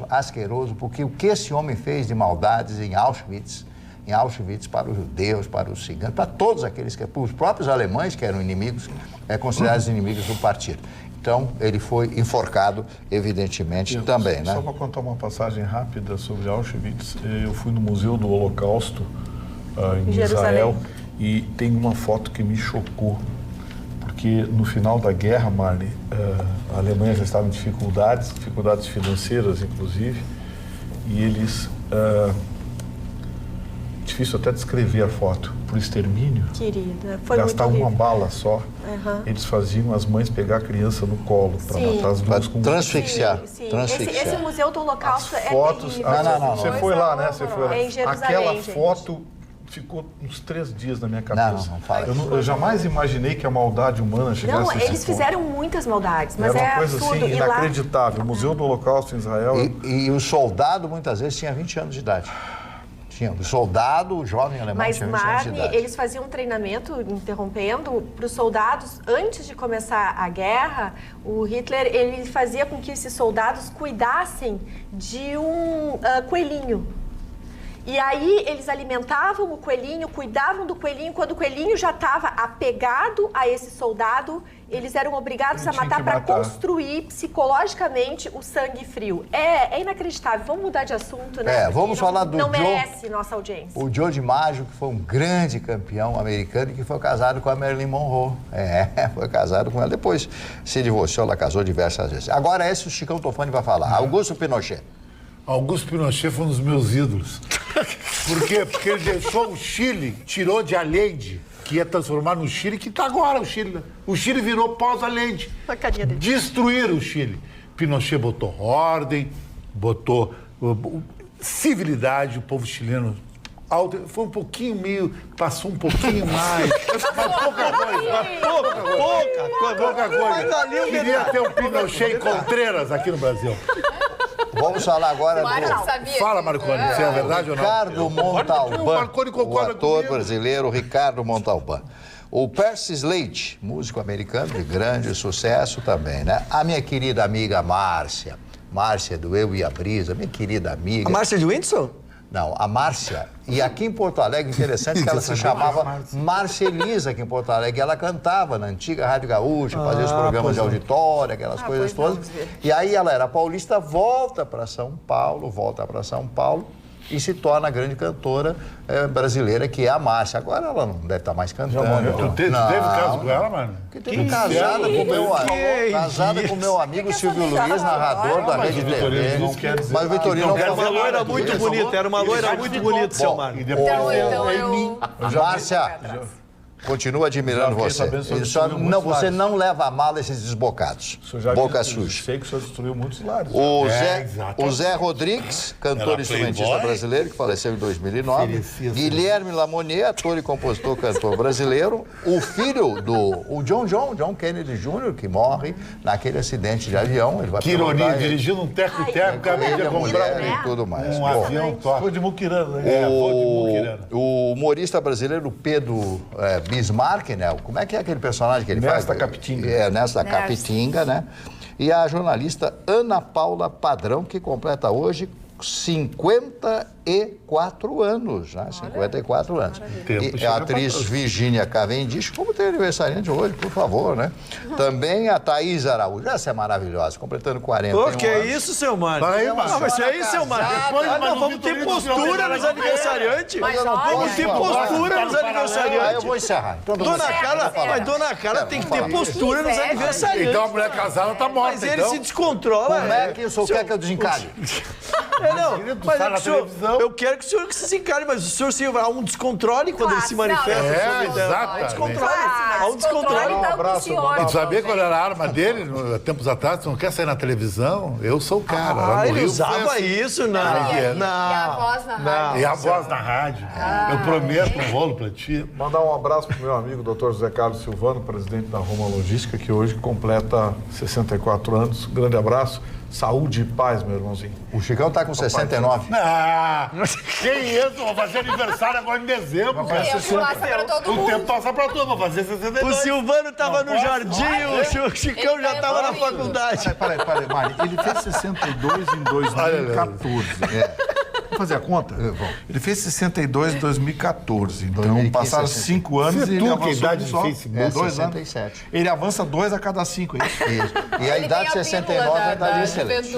asqueroso, porque o que esse homem fez de maldades em Auschwitz para os judeus, para os ciganos, para todos aqueles para os próprios alemães que eram inimigos, considerados inimigos do partido. Então, ele foi enforcado, evidentemente, também, né? Só para contar uma passagem rápida sobre Auschwitz, eu fui no Museu do Holocausto, em Israel, e tem uma foto que me chocou, porque no final da guerra, Marli, a Alemanha já estava em dificuldades financeiras, inclusive, e eles... difícil até descrever a foto, por extermínio. Querida, foi gastavam muito uma bala só. Eles faziam as mães pegar a criança no colo para matar as duas com transfixiar. Sim. Esse Museu do Holocausto fotos, não. Você foi lá, né? Você foi lá. É em Jerusalém, aquela foto ficou uns 3 dias na minha cabeça. Não fala. Eu jamais imaginei que a maldade humana chegasse a esse eles ponto. fizeram muitas maldades, mas era uma coisa absurdo. assim, inacreditável. O Museu do Holocausto em Israel... E o soldado, muitas vezes, tinha 20 anos de idade. O soldado, o jovem alemão, tinha 20 anos de idade. Eles faziam um treinamento, interrompendo, para os soldados, antes de começar a guerra, o Hitler, ele fazia com que esses soldados cuidassem de um coelhinho. E aí eles alimentavam o coelhinho, cuidavam do coelhinho. Quando o coelhinho já estava apegado a esse soldado, eles eram obrigados a matar para construir psicologicamente o sangue frio. É inacreditável. Vamos mudar de assunto, né? Vamos falar do Não merece nossa audiência. O Joe DiMaggio, que foi um grande campeão americano e que foi casado com a Marilyn Monroe. Foi casado com ela. Depois se divorciou, ela casou diversas vezes. Agora esse o Chicão Tofani vai falar. Augusto Pinochet. Augusto Pinochet foi um dos meus ídolos. Por quê? Porque ele deixou o Chile, tirou de Allende que ia transformar no Chile, que está agora o Chile. O Chile virou pós-Allende. Destruíram o Chile. Pinochet botou ordem, botou civilidade, o povo chileno foi um pouquinho meio, passou um pouquinho mais. Mas pouca coisa. Queria ter um Pinochet e Contreras aqui no Brasil. Vamos falar agora Fala, Marconi, se é verdade ou não? Ricardo Montalbán, o ator comigo. brasileiro Ricardo Montalbán. O Percy Slade, músico americano de grande sucesso também, né? A minha querida amiga Márcia do Eu e a Brisa, minha querida amiga. A Márcia de Windsor? Não, a Márcia. E aqui em Porto Alegre, interessante que ela se chamava Márcia Elisa aqui em Porto Alegre. Ela cantava na antiga Rádio Gaúcha, fazia os programas de auditório, aquelas coisas todas. E aí ela era paulista, volta para São Paulo e se torna a grande cantora brasileira, que é a Márcia. Agora ela não deve estar mais cantando. Tu teve caso com ela, mano? Casada com meu amigo Silvio Luiz, narrador da Rede TV. Mas o Vitorino não era uma loira muito bonita, seu Mário. Márcia, continuo admirando você. Você não leva a mal esses desbocados. Boca suja. Sei que o senhor destruiu muitos lares. O Zé Rodrigues, cantor e instrumentista brasileiro, que faleceu em 2009. Guilherme Lamonet, ator e compositor, cantor brasileiro. O filho do John Kennedy Jr., que morre naquele acidente de avião. Ele vai que ironia, dirigindo um teco-teco, acabei de comprar e tudo mais. Um avião top. Foi de Muquirana, né? O humorista brasileiro Pedro Bismarck, né? Como é que é aquele personagem que ele faz? Nesta Capitinga. Nesta Capitinga, né? E a jornalista Ana Paula Padrão, que completa hoje 54 anos, né? 54 anos. E a atriz Virginia Cavendish, como tem aniversariante hoje, por favor, né? Também a Thaís Araújo, essa é maravilhosa, completando 41 anos. Pô, que é isso, seu Mário? Mas é isso, seu Mário. Vamos ter postura nos aniversariantes. Vamos ter postura nos aniversariantes. Eu vou encerrar. Dona Carla tem que ter postura nos aniversariantes. Então a mulher casada tá morta. Mas ele se descontrola. Como é que o senhor quer que eu desencalhe? Mas eu quero que o senhor se encare, mas o senhor há um descontrole quando ele se manifesta. Exatamente. Há um descontrole. Um abraço. E tu sabia qual era a arma dele, tempos atrás? Tu não quer sair na televisão? Eu sou o cara. Ele usava isso, E a voz na rádio. E a voz na rádio. Eu prometo um rolo pra ti. Mandar um abraço pro meu amigo, Dr. José Carlos Silvano, presidente da Roma Logística, que hoje completa 64 anos. Grande abraço. Saúde e paz, meu irmãozinho. O Chicão tá com 69. Que isso? Vou fazer aniversário agora em dezembro, cara. O tempo passa pra todo mundo. O tempo passa pra todo mundo, vou fazer 62. O Silvano tava no jardim, o Chicão já tava na faculdade. Peraí, Mário. Ele fez 62 em 2014. Vamos fazer a conta? Ele fez 62 em 2014. Então, passaram 5 anos e ele avançou idade de Facebook? 2 anos. Ele avança 2 a cada 5, é isso? E a idade de 69 é da excelente.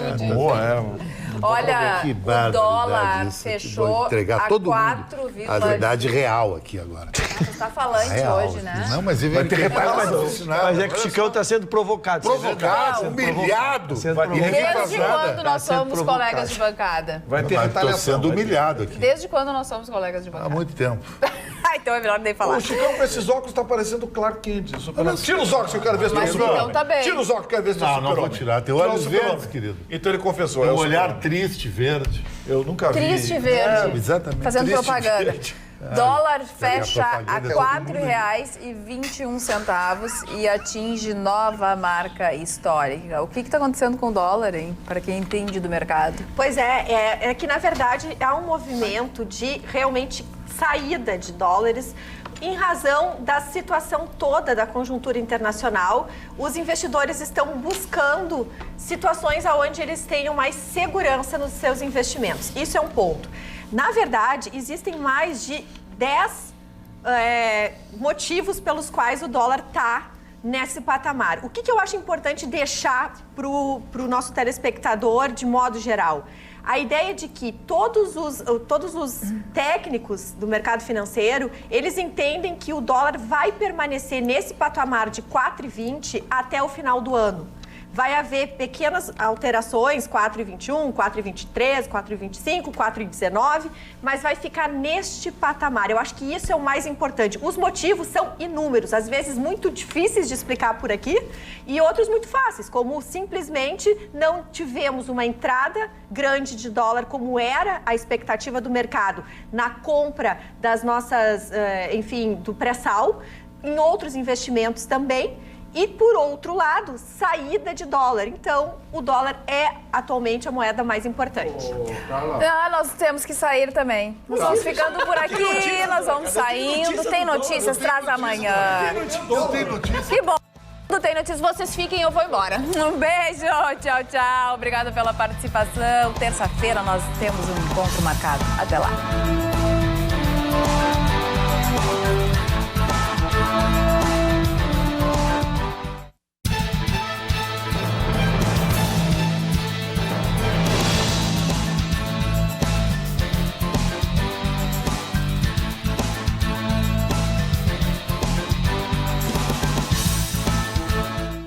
Olha, o dólar fechou a 4, a verdade real aqui agora. Você está falante hoje, né? Não, mas vai ter Mas é que o Chicão está sendo provocado. Humilhado. Desde quando nós somos colegas de bancada? Vai ter retaliação. Estou sendo humilhado aqui. Desde quando nós somos colegas de bancada? Há muito tempo. Então é melhor nem falar. O Chicão com esses óculos tá parecendo o Clark Kent. Tira os óculos que eu quero ver se tem super-homem. Então tá bem. Tira os óculos que eu quero ver se tem super-homem. Não vou tirar. Tem olhos verdes, querido. Então ele confessou. É um olhar triste, verde. Eu nunca vi. Triste verde. Exatamente. Fazendo Triste, propaganda. verde. Dólar fecha a R$ 4,21 e atinge nova marca histórica. O que está acontecendo com o dólar, hein? Para quem entende do mercado. Pois é que na verdade há um movimento de realmente saída de dólares em razão da situação toda da conjuntura internacional. Os investidores estão buscando situações onde eles tenham mais segurança nos seus investimentos. Isso é um ponto. Na verdade, existem mais de 10 motivos pelos quais o dólar está nesse patamar. O que eu acho importante deixar para o nosso telespectador de modo geral? A ideia de que todos os técnicos do mercado financeiro, eles entendem que o dólar vai permanecer nesse patamar de 4,20 até o final do ano. Vai haver pequenas alterações, 4,21, 4,23, 4,25, 4,19, mas vai ficar neste patamar. Eu acho que isso é o mais importante. Os motivos são inúmeros, às vezes muito difíceis de explicar por aqui e outros muito fáceis, como simplesmente não tivemos uma entrada grande de dólar como era a expectativa do mercado na compra das nossas, enfim, do pré-sal, em outros investimentos também. E, por outro lado, saída de dólar. Então, o dólar é atualmente a moeda mais importante. Nós temos que sair também. Nós vamos ficando por aqui, nós vamos saindo. Tem notícias, traz amanhã. Não tem notícia. Que bom. Não tem notícias, vocês fiquem, eu vou embora. Um beijo, tchau, tchau. Obrigada pela participação. Terça-feira nós temos um encontro marcado. Até lá.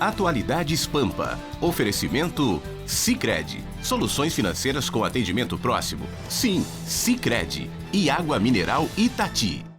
Atualidades Pampa. Oferecimento Sicredi. Soluções financeiras com atendimento próximo. Sim, Sicredi. E água mineral Itati.